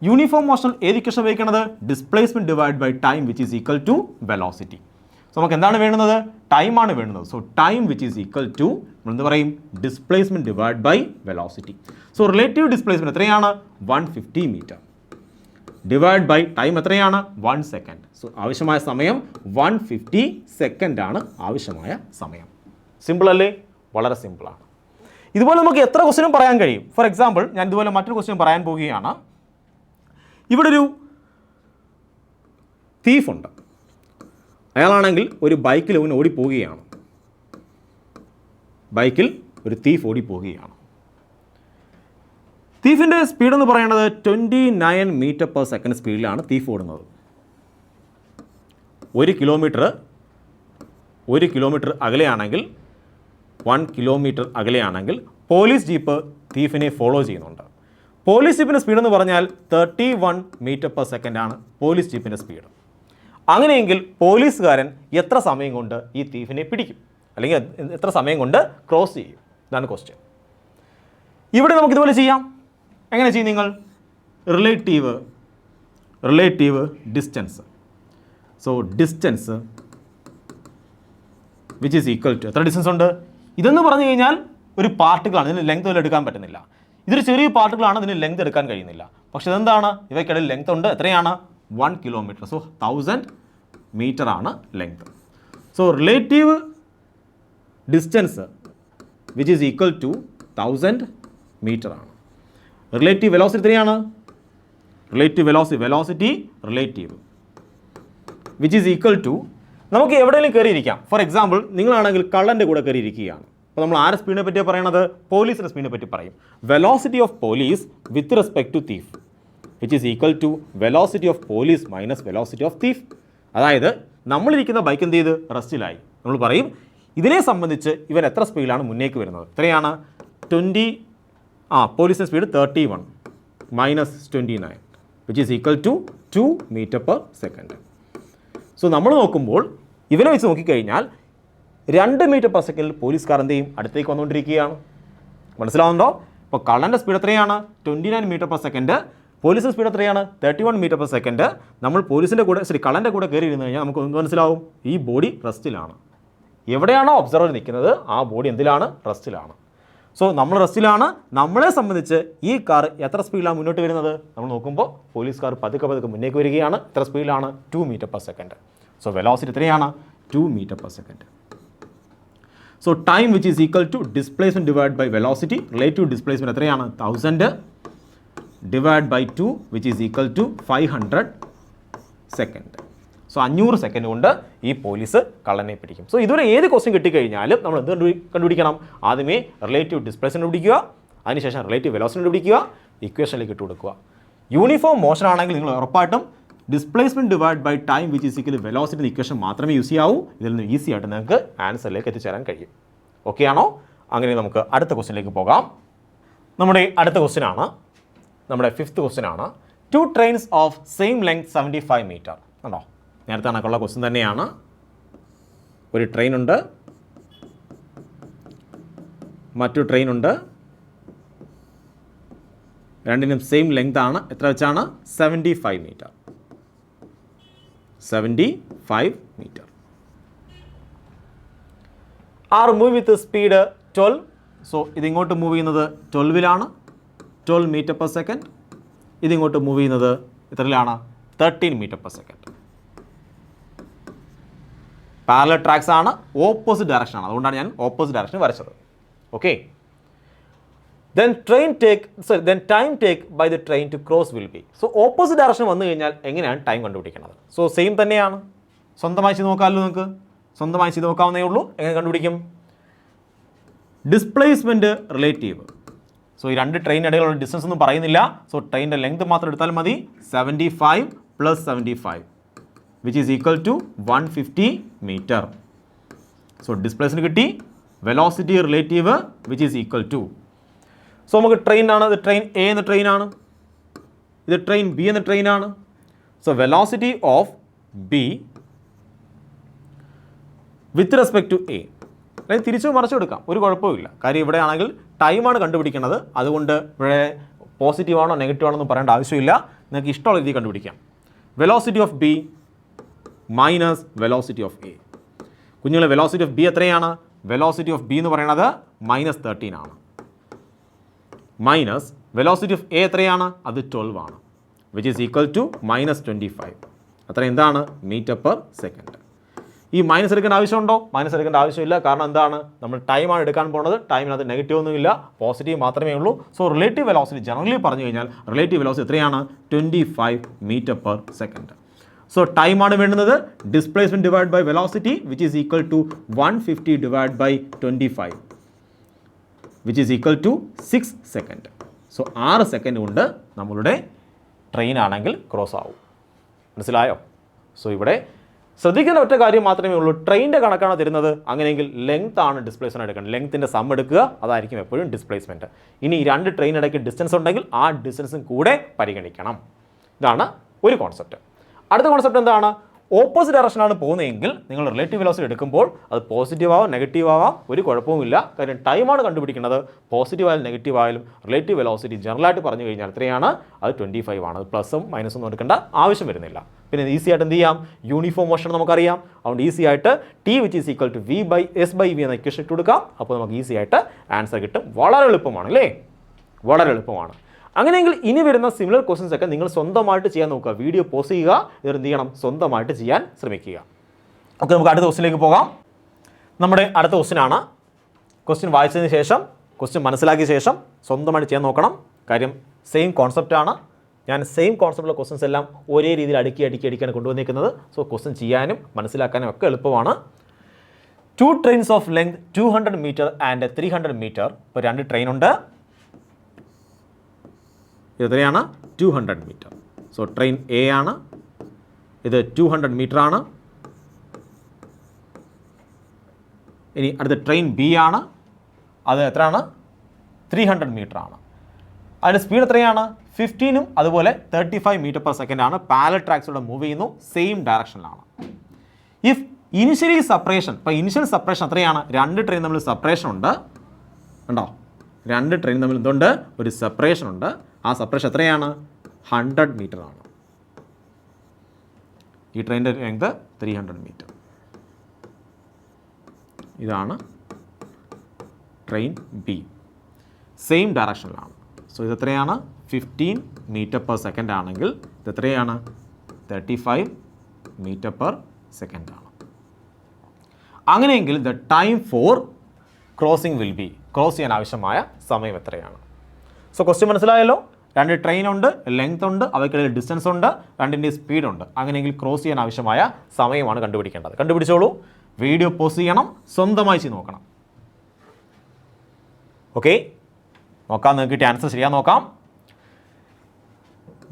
യൂണിഫോം മോഷൻ ഏത് ഇക്വേഷൻ ഉപയോഗിക്കുന്നത്? Displacement divide by time which is equal to velocity. So നമുക്ക് എന്താണ് വേണ്ടുന്നത്? ടൈമാണ് വേണ്ടുന്നത്. So time which is equal to നമ്മൾ എന്ത് പറയും? Displacement divide by velocity. So relative displacement എത്രയാണ്? 150 മീറ്റർ ഡിവൈഡ് ബൈ ടൈം എത്രയാണ്? 1 സെക്കൻഡ്. സോ ആവശ്യമായ സമയം 150 സെക്കൻഡാണ് ആവശ്യമായ സമയം. സിമ്പിൾ അല്ലേ? വളരെ സിമ്പിളാണ്. ഇതുപോലെ നമുക്ക് എത്ര ക്വസ്റ്റ്യനും പറയാൻ കഴിയും. ഫോർ എക്സാമ്പിൾ ഞാൻ ഇതുപോലെ മറ്റൊരു ക്വസ്റ്റ്യൻ പറയാൻ പോവുകയാണ്. ഇവിടെ ഒരു തീഫുണ്ട്. അയാളാണെങ്കിൽ ഒരു ബൈക്കിൽ അവൻ ഓടിപ്പോവുകയാണ്. ബൈക്കിൽ ഒരു തീഫ് ഓടിപ്പോവുകയാണ്. തീഫിൻ്റെ സ്പീഡ് എന്ന് പറയുന്നത് 29 മീറ്റർ പെർ സെക്കൻഡ് സ്പീഡിലാണ് തീഫ് ഓടുന്നത്. 1 കിലോമീറ്റർ അകലെയാണെങ്കിൽ 1 കിലോമീറ്റർ അകലെയാണെങ്കിൽ പോലീസ് ജീപ്പ് തീഫിനെ ഫോളോ ചെയ്യുന്നുണ്ട്. പോലീസ് ജീപ്പിൻ്റെ സ്പീഡ് എന്ന് പറഞ്ഞാൽ 31 മീറ്റർ പെർ സെക്കൻഡാണ് പോലീസ് ജീപ്പിൻ്റെ സ്പീഡ്. അങ്ങനെയെങ്കിൽ പോലീസുകാരൻ എത്ര സമയം കൊണ്ട് ഈ തീഫിനെ പിടിക്കും, അല്ലെങ്കിൽ എത്ര സമയം കൊണ്ട് ക്രോസ് ചെയ്യും? ഇതാണ് ക്വസ്റ്റ്യൻ. ഇവിടെ നമുക്കിതുപോലെ ചെയ്യാം. എങ്ങനെ ചെയ്യും നിങ്ങൾ? Relative distance. So distance which is equal to എത്ര ഡിസ്റ്റൻസ് ഉണ്ട്? ഇതെന്ന് പറഞ്ഞു കഴിഞ്ഞാൽ ഒരു പാർട്ടിക്കിളാണ്, ഇതിന് ലെങ്ത് വല്ല എടുക്കാൻ പറ്റുന്നില്ല. ഇതൊരു ചെറിയ പാർട്ടിക്കിളാണ്, ഇതിന് ലെങ്ത് എടുക്കാൻ കഴിയുന്നില്ല. പക്ഷെ ഇതെന്താണ്? ഇവയ്ക്കിടയിൽ ലെങ്ത് ഉണ്ട്. എത്രയാണ്? 1 കിലോമീറ്റർ. സോ 1000 മീറ്റർ ആണ് length. So relative distance which is equal to 1000 metre ആണ്. റിലേറ്റീവ് വെലോസിറ്റി എത്രയാണ്? Velocity relative which is equal to നമുക്ക് എവിടെയെങ്കിലും കയറിയിരിക്കാം. ഫോർ എക്സാമ്പിൾ നിങ്ങളാണെങ്കിൽ കള്ളൻ്റെ കൂടെ കയറിയിരിക്കുകയാണ്. അപ്പോൾ നമ്മൾ ആരുടെ സ്പീഡിനെ പറ്റിയാണ് പറയണത്? പോലീസിൻ്റെ സ്പീഡിനെ പറ്റി പറയും. Velocity of police with respect to thief which is equal to velocity of police minus velocity of thief. അതായത് നമ്മളിരിക്കുന്ന ബൈക്ക് എന്ത് ചെയ്ത്? റെസ്റ്റിലായി. നമ്മൾ പറയും ഇതിനെ സംബന്ധിച്ച് ഇവൻ എത്ര സ്പീഡിലാണ് മുന്നേക്ക് വരുന്നത്? എത്രയാണ്? പോലീസിൻ്റെ speed 31 minus 29 which is equal to 2 metre per second. So നമ്മൾ നോക്കുമ്പോൾ ഇവനെ വെച്ച് നോക്കിക്കഴിഞ്ഞാൽ 2 മീറ്റർ പെർ സെക്കൻഡിൽ പോലീസുകാർ എന്ത് ചെയ്യും? അടുത്തേക്ക് വന്നുകൊണ്ടിരിക്കുകയാണ്. മനസ്സിലാവുന്നുണ്ടോ? ഇപ്പോൾ കള്ളൻ്റെ സ്പീഡ് എത്രയാണ്? 29 മീറ്റർ പെർ സെക്കൻഡ്. പോലീസിൻ്റെ സ്പീഡ് എത്രയാണ്? 31 മീറ്റർ പെർ സെക്കൻഡ്. നമ്മൾ കള്ളൻ്റെ കൂടെ കയറി ഇരുന്ന് കഴിഞ്ഞാൽ നമുക്ക് എന്ത് മനസ്സിലാവും? ഈ ബോഡി റെസ്റ്റിലാണ്. എവിടെയാണോ ഒബ്സർവർ നിൽക്കുന്നത് ആ ബോഡി എന്തിലാണ്? റെസ്റ്റിലാണ്. സോ നമ്മൾ റെസ്റ്റിലാണ്. നമ്മളെ സംബന്ധിച്ച് ഈ കാർ എത്ര സ്പീഡിലാണ് മുന്നോട്ട് വരുന്നത്? നമ്മൾ നോക്കുമ്പോൾ പോലീസുകാർ പതുക്കെ മുന്നേക്ക് വരികയാണ്. എത്ര സ്പീഡിലാണ്? 2 metre per second. So velocity എത്രയാണ്? 2 metre per second. So time which is equal to displacement divide by velocity. Relative displacement എത്രയാണ്? 1000 divide by 2 which is equal to 500 second. So 500 second കൊണ്ട് ഈ പോലീസ് കള്ളനെ പിടിക്കും. സോ ഇതുവരെ ഏത് question കിട്ടിക്കഴിഞ്ഞാലും നമ്മൾ എന്ത് കണ്ടുപിടിക്കണം? ആദ്യമേ റിലേറ്റീവ് ഡിസ്പ്ലേസ്മെൻറ്റ് പിടിക്കുക, അതിനുശേഷം റിലേറ്റീവ് വെലോസിറ്റി പിടിക്കുക, ഇക്വേഷനിലേക്ക് ഇട്ട് കൊടുക്കുക. യൂണിഫോം മോഷൻ ആണെങ്കിൽ നിങ്ങൾ ഉറപ്പായിട്ടും displacement divide by time which is equal velocity equation മാത്രമേ യൂസ് ചെയ്യാവൂ. ഇതിൽ നിന്ന് ഈസി ആയിട്ട് നിങ്ങൾക്ക് ആൻസറിലേക്ക് എത്തിച്ചേരാൻ കഴിയും. ഓക്കെ ആണോ? അങ്ങനെ നമുക്ക് അടുത്ത ക്വസ്റ്റ്യനിലേക്ക് പോകാം. നമ്മുടെ അടുത്ത ക്വസ്റ്റ്യൻ ആണ്, നമ്മുടെ 5th ക്വസ്റ്റ്യൻ ആണ്. 2 trains of same length 75 metre. ആണോ? നേരത്തെ കണക്കുള്ള ക്വസ്റ്റ്യൻ തന്നെയാണ്. ഒരു ട്രെയിനുണ്ട്, മറ്റൊരു ട്രെയിനുണ്ട്. രണ്ടിനും സെയിം ലെങ്ത് ആണ്. എത്ര വെച്ചാണ്? 75 metre. 75 metre. Are move with speed 12. So ഇതിങ്ങോട്ട് മൂവ് ചെയ്യുന്നത് 12-ലാണ്, 12 മീറ്റർ പെർ സെക്കൻഡ്. ഇതിങ്ങോട്ട് മൂവ് ചെയ്യുന്നത് എത്രയിലാണ്? 13 metre per second. Parallel tracks ആണ്, ഓപ്പോസിറ്റ് ഡയറക്ഷൻ ആണ്. അതുകൊണ്ടാണ് ഞാൻ ഓപ്പോസിറ്റ് ഡയറക്ഷൻ വരച്ചത്. Okay. then time take by the train to cross will be. So opposite direction വന്നു കഴിഞ്ഞാൽ എങ്ങനെയാണ് ടൈം കണ്ടുപിടിക്കുന്നത്? സോ സെയിം തന്നെയാണ്. സ്വന്തമായി ചെയ്ത് നോക്കാമല്ലോ നിങ്ങൾക്ക്. സ്വന്തമായി ചെയ്ത് നോക്കാവുന്നേ ഉള്ളൂ. എങ്ങനെ കണ്ടുപിടിക്കും? Displacement relative. സോ ഈ 2 ട്രെയിൻ ഇടയിലുള്ള ഡിസ്റ്റൻസ് ഒന്നും പറയുന്നില്ല. സോ ട്രെയിനിൻ്റെ ലെങ്ത് മാത്രം എടുത്താൽ മതി. 75 + 75 which is equal to 150 metre. So displacement കിട്ടി. Velocity relative which is equal to so നമുക്ക് ട്രെയിനാണ്, ഇത് ട്രെയിൻ എ എന്ന ട്രെയിനാണ്, ഇത് ട്രെയിൻ ബി എന്ന ട്രെയിനാണ്. So velocity of B with respect to A, അല്ലെങ്കിൽ തിരിച്ചു മറിച്ചു കൊടുക്കാം, ഒരു കുഴപ്പമില്ല. കാര്യം ഇവിടെ ആണെങ്കിൽ ടൈമാണ് കണ്ടുപിടിക്കുന്നത്, അതുകൊണ്ട് ഇവിടെ പോസിറ്റീവ് ആണോ നെഗറ്റീവ് ആണോ എന്ന് പറയേണ്ട ആവശ്യമില്ല. നിങ്ങൾക്ക് ഇഷ്ടമുള്ള രീതി കണ്ടുപിടിക്കാം. Velocity of B minus velocity of A. കുഞ്ഞുങ്ങളെ വെലോസിറ്റി ഓഫ് ബി എത്രയാണ്? വെലോസിറ്റി ഓഫ് ബി എന്ന് പറയുന്നത് -13 ആണ്. മൈനസ് വെലോസിറ്റി ഓഫ് എ എത്രയാണ്? അത് 12 ആണ്, വിച്ച് ഈസ് ഈക്വൽ ടു -25. അത്ര എന്താണ്? Metre per second. ഈ മൈനസ് എടുക്കേണ്ട ആവശ്യമുണ്ടോ? മൈനസ് എടുക്കേണ്ട ആവശ്യമില്ല. കാരണം എന്താണ്? നമ്മൾ ടൈമാണ് എടുക്കാൻ പോകുന്നത്. ടൈമിനകത്ത് നെഗറ്റീവ് ഒന്നുമില്ല, പോസിറ്റീവ് മാത്രമേ ഉള്ളൂ. സോ റിലേറ്റീവ് വെലോസിറ്റി ജനറലി പറഞ്ഞു കഴിഞ്ഞാൽ റിലേറ്റീവ് വെലോസിറ്റി എത്രയാണ്? 25 മീറ്റർ പെർ സെക്കൻഡ്. സോ ടൈമാണ് വേണ്ടുന്നത്. Displacement divide by velocity which is equal to 150 divide by 25 which is equal to 6 second. So 6 second കൊണ്ട് നമ്മളുടെ ട്രെയിൻ ആണെങ്കിൽ ക്രോസ് ആവും. മനസ്സിലായോ? സോ ഇവിടെ ശ്രദ്ധിക്കേണ്ട ഒറ്റ കാര്യം മാത്രമേ ഉള്ളൂ. ട്രെയിനിൻ്റെ കണക്കാണ് തരുന്നത്, അങ്ങനെയെങ്കിൽ ലെങ്ത് ആണ് ഡിസ്പ്ലേസ്മെൻറ്റ് എടുക്കുന്നത്. ലെങ്ത്തിൻ്റെ സം എടുക്കുക, അതായിരിക്കും എപ്പോഴും ഡിസ്പ്ലേസ്മെൻറ്റ്. ഇനി 2 ട്രെയിൻ ഇടയ്ക്ക് ഡിസ്റ്റൻസ് ഉണ്ടെങ്കിൽ ആ ഡിസ്റ്റൻസും കൂടെ പരിഗണിക്കണം. ഇതാണ് ഒരു കോൺസെപ്റ്റ്. അടുത്ത കോൺസെപ്റ്റ് എന്താണ്? ഓപ്പോസിറ്റ് ഡയറക്ഷനാണ് പോകുന്നതെങ്കിൽ നിങ്ങൾ റിലേറ്റീവ് വെലോസിറ്റി എടുക്കുമ്പോൾ അത് പോസിറ്റീവ് ആവാം നെഗറ്റീവ് ആവാം, ഒരു കുഴപ്പവുമില്ല. കാര്യം ടൈമാണ് കണ്ടുപിടിക്കുന്നത്. പോസിറ്റീവ് ആയാലും നെഗറ്റീവ് ആയാലും റിലേറ്റീവ് വെലോസിറ്റി ജനറലായിട്ട് പറഞ്ഞു കഴിഞ്ഞാൽ എത്രയാണ്? അത് 25 ആണ്. അത് പ്ലസും മൈനസും ഒന്നും എടുക്കേണ്ട ആവശ്യം വരുന്നില്ല. പിന്നെ ഈസി ആയിട്ട് എന്ത് ചെയ്യാം? യൂണിഫോം മോഷൻ നമുക്കറിയാം. അതുകൊണ്ട് ഈസി ആയിട്ട് T which is equal to v/s/v എന്ന ഇക്വേഷൻ ഇട്ട് കൊടുക്കാം. അപ്പോൾ നമുക്ക് ഈസി ആയിട്ട് ആൻസർ കിട്ടും. വളരെ എളുപ്പമാണ് അല്ലേ? വളരെ എളുപ്പമാണ്. അങ്ങനെയെങ്കിൽ ഇനി വരുന്ന സിമിലർ ക്വസ്റ്റ്യൻസ് ഒക്കെ നിങ്ങൾ സ്വന്തമായിട്ട് ചെയ്യാൻ നോക്കുക. വീഡിയോ പോസ് ചെയ്യുക, ഇത് എന്ത് ചെയ്യണം? സ്വന്തമായിട്ട് ചെയ്യാൻ ശ്രമിക്കുക. ഓക്കെ, നമുക്ക് അടുത്ത ക്വസ്റ്റ്യനിലേക്ക് പോകാം. നമ്മുടെ അടുത്ത ക്വസ്റ്റ്യനാണ്. ക്വസ്റ്റ്യൻ വായിച്ചതിന് ശേഷം, ക്വസ്റ്റ്യൻ മനസ്സിലാക്കിയ ശേഷം സ്വന്തമായിട്ട് ചെയ്യാൻ നോക്കണം. കാര്യം സെയിം കോൺസെപ്റ്റാണ്. ഞാൻ സെയിം കോൺസെപ്റ്റുള്ള ക്വസ്റ്റ്യൻസ് എല്ലാം ഒരേ രീതിയിൽ അടുക്കിയാണ് കൊണ്ടുവന്നിരിക്കുന്നത്. സോ ക്വസ്റ്റ്യൻ ചെയ്യാനും മനസ്സിലാക്കാനും ഒക്കെ എളുപ്പമാണ്. 2 trains of length 200 meter and 300 meter. ഇപ്പോൾ 2 ട്രെയിൻ ഉണ്ട്. എത്രയാണ്? 200 മീറ്റർ. സോ ട്രെയിൻ എ ആണ്, ഇത് 200 മീറ്റർ ആണ്. ഇനി അടുത്ത ട്രെയിൻ ബി ആണ്, അത് എത്രയാണ്? 300 മീറ്റർ ആണ്. അതിൻ്റെ സ്പീഡ് എത്രയാണ്? 15ഉം അതുപോലെ 35 മീറ്റർ പെർ സെക്കൻഡ് ആണ്. പാരലൽ ട്രാക്സിലൂടെ മൂവ് ചെയ്യുന്നു, സെയിം ഡയറക്ഷനിലാണ്. ഇഫ് ഇനിഷ്യലി സെപ്പറേഷൻ, ഇപ്പോൾ ഇനിഷ്യൽ സെപ്പറേഷൻ എത്രയാണ്? 2 ട്രെയിൻ തമ്മിൽ സെപ്പറേഷൻ ഉണ്ട്, ഉണ്ടോ? 2 ട്രെയിൻ തമ്മിൽ എന്തുണ്ട്? ഒരു സെപ്പറേഷൻ ഉണ്ട്. ആ സെപ്പറേഷൻ എത്രയാണ്? 100 മീറ്റർ ആണ്. ഈ ട്രെയിനിൻ്റെ ലെങ്ത് 300 മീറ്റർ. ഇതാണ് ട്രെയിൻ ബി, സെയിം ഡയറക്ഷനിലാണ്. സോ ഇത് എത്രയാണ്? 15 മീറ്റർ പെർ സെക്കൻഡ് ആണെങ്കിൽ ഇത് എത്രയാണ്? 35 മീറ്റർ പെർ സെക്കൻഡ് ആണ്. അങ്ങനെയെങ്കിൽ the time for crossing will be, cross ചെയ്യാൻ ആവശ്യമായ സമയം എത്രയാണ്? സോ ക്വസ്റ്റ്യൻ മനസ്സിലായല്ലോ. 2 ട്രെയിൻ ഉണ്ട്, ലെങ്ത് ഉണ്ട്, അവയ്ക്കിടയിൽ ഡിസ്റ്റൻസ് ഉണ്ട്, 2ൻ്റെ സ്പീഡ് ഉണ്ട്. അങ്ങനെയെങ്കിൽ ക്രോസ് ചെയ്യാൻ ആവശ്യമായ സമയമാണ് കണ്ടുപിടിക്കേണ്ടത്. കണ്ടുപിടിച്ചോളൂ. വീഡിയോ പോസ് ചെയ്യണം, സ്വന്തമായി ചെയ്ത് നോക്കണം. ഓക്കെ, നോക്കാം. നിങ്ങൾക്ക് കിട്ടിയ ആൻസർ ശരിയാ നോക്കാം.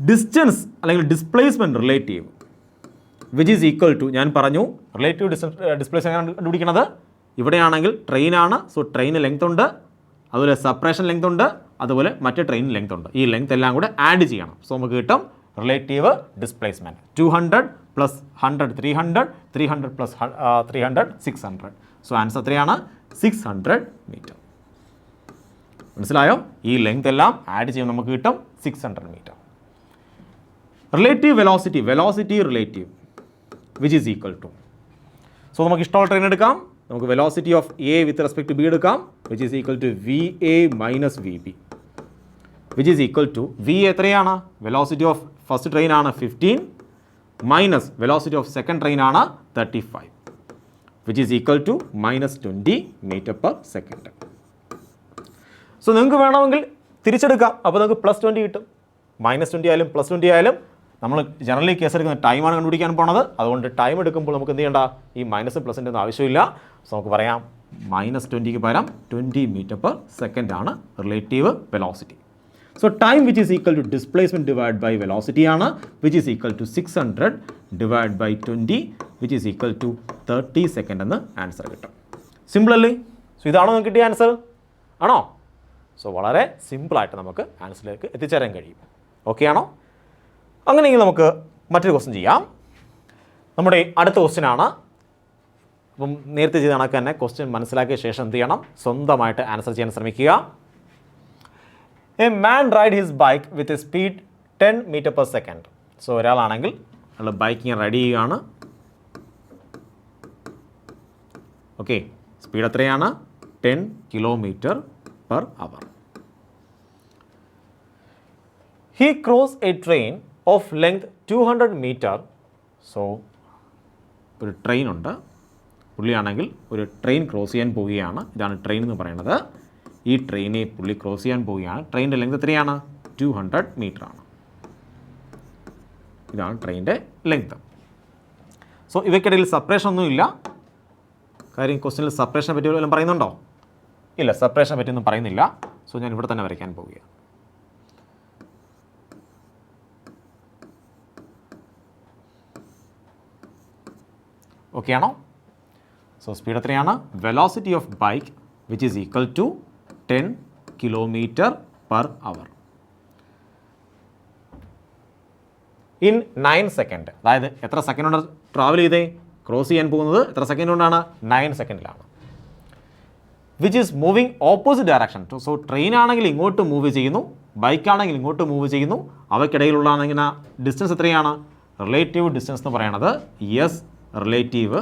ഡിസ്റ്റൻസ് അല്ലെങ്കിൽ displacement relative which is equal to, ഞാൻ പറഞ്ഞു റിലേറ്റീവ് ഡിസ്പ്ലേസ്മെൻറ്റ് കണ്ടുപിടിക്കുന്നത്. ഇവിടെയാണെങ്കിൽ ട്രെയിനാണ്. സോ ട്രെയിന് ലെങ്ത് ഉണ്ട്, അതുപോലെ സെപ്പറേഷൻ ലെങ്ത് ഉണ്ട്, അതുപോലെ മറ്റേ ട്രെയിനിന് ലെങ്ത് ഉണ്ട്. ഈ ലെങ്ത് എല്ലാം കൂടെ ആഡ് ചെയ്യണം. സോ നമുക്ക് കിട്ടും റിലേറ്റീവ് ഡിസ്പ്ലേസ്മെൻറ്റ് 200 + 100 300, 300 + 300 600. സോ ആൻസർ എത്രയാണ്? 600 മീറ്റർ. മനസ്സിലായോ? ഈ ലെങ്ത് എല്ലാം ആഡ് ചെയ്യുമ്പോൾ നമുക്ക് കിട്ടും 600 metre. Relative velocity, velocity relative which is equal to, so നമുക്ക് ഇഷ്ടമുള്ള ട്രെയിൻ എടുക്കാം. നമുക്ക് velocity of A with respect to B എടുക്കാം, which is equal to VA - VB, which is equal to V എത്രയാണ്? വെലോസിറ്റി ഓഫ് ഫസ്റ്റ് ട്രെയിൻ ആണ് 15 minus velocity of second train ആണ് 35, which is equal to -20 metre per second. So നിങ്ങൾക്ക് വേണമെങ്കിൽ തിരിച്ചെടുക്കാം. അപ്പോൾ നിങ്ങൾക്ക് +20 കിട്ടും. -20 ആയാലും +20 ആയാലും നമ്മൾ ജനറലി കേസ് എടുക്കുന്ന ടൈമാണ് കണ്ടുപിടിക്കാൻ പോണത്. അതുകൊണ്ട് ടൈം എടുക്കുമ്പോൾ നമുക്ക് എന്ത് ചെയ്യേണ്ട? ഈ മൈനസും പ്ലസിൻ്റെ ഒന്നും ആവശ്യമില്ല. സോ നമുക്ക് പറയാം -20ക്ക് പകരം 20 മീറ്റർ പെർ സെക്കൻഡ് ആണ് relative velocity. So time which is equal to displacement divide by velocity ആണ്, which is equal to 600 divide by 20, which is equal to 30 second എന്ന് ആൻസർ കിട്ടും. സിമ്പിൾ അല്ലേ? സോ ഇതാണോ നിങ്ങൾക്ക് കിട്ടിയ ആൻസർ? ആണോ? സോ വളരെ സിമ്പിളായിട്ട് നമുക്ക് ആൻസറിലേക്ക് എത്തിച്ചേരാൻ കഴിയും. ഓക്കെ ആണോ? അങ്ങനെയെങ്കിൽ നമുക്ക് മറ്റൊരു ക്വസ്റ്റ്യൻ ചെയ്യാം. നമ്മുടെ അടുത്ത ക്വസ്റ്റ്യനാണ്. അപ്പം നേരത്തെ ചെയ്ത കണക്ക് തന്നെ ക്വസ്റ്റ്യൻ മനസ്സിലാക്കിയ ശേഷം എന്ത് ചെയ്യണം? സ്വന്തമായിട്ട് ആൻസർ ചെയ്യാൻ ശ്രമിക്കുക. A man ride his bike with a speed 10 metre per second. So ഒരാളാണെങ്കിൽ അയാൾ ബൈക്കിങ് റൈഡ് ചെയ്യുകയാണ്. ഓക്കെ, സ്പീഡ് എത്രയാണ്? 10 kilometre per hour. He cross a train of length 200 metre. So ഒരു ട്രെയിൻ ഉണ്ട്, പുള്ളിയാണെങ്കിൽ ഒരു ട്രെയിൻ ക്രോസ് ചെയ്യാൻ പോവുകയാണ്. ഇതാണ് ട്രെയിൻ എന്ന് പറയുന്നത്. ഈ ട്രെയിനെ പുള്ളി ക്രോസ് ചെയ്യാൻ പോവുകയാണ്. ട്രെയിനിൻ്റെ ലെങ്ത് എത്രയാണ്? 200 മീറ്റർ ആണ്. ഇതാണ് ട്രെയിനിൻ്റെ ലെങ്ത്. സോ ഇവയ്ക്കിടയിൽ സെപ്പറേഷൻ ഒന്നുമില്ല. കാര്യം ക്വസ്റ്റ്യനിൽ സെപ്പറേഷനെ പറ്റി വല്ലതും പറയുന്നുണ്ടോ? ഇല്ല, സെപ്പറേഷനെ പറ്റിയൊന്നും പറയുന്നില്ല. സോ ഞാൻ ഇവിടെ തന്നെ വരയ്ക്കാൻ പോവുകയാണ്. ഓക്കെ ആണോ? സോ സ്പീഡ് എത്രയാണ്? Velocity of bike which is equal to 10 kilometre per hour in 9 second. അതായത് എത്ര സെക്കൻഡ് കൊണ്ട് ട്രാവൽ ചെയ്തേ? ക്രോസ് ചെയ്യാൻ പോകുന്നത് എത്ര സെക്കൻഡ് കൊണ്ടാണ്? 9 സെക്കൻഡിലാണ്. Which is moving opposite direction. So train ആണെങ്കിൽ ഇങ്ങോട്ട് മൂവ് ചെയ്യുന്നു, ബൈക്കാണെങ്കിൽ ഇങ്ങോട്ട് മൂവ് ചെയ്യുന്നു. അവയ്ക്കിടയിലുള്ള ഇങ്ങനെ ഡിസ്റ്റൻസ് എത്രയാണ്? റിലേറ്റീവ് ഡിസ്റ്റൻസ് എന്ന് പറയുന്നത് yes relative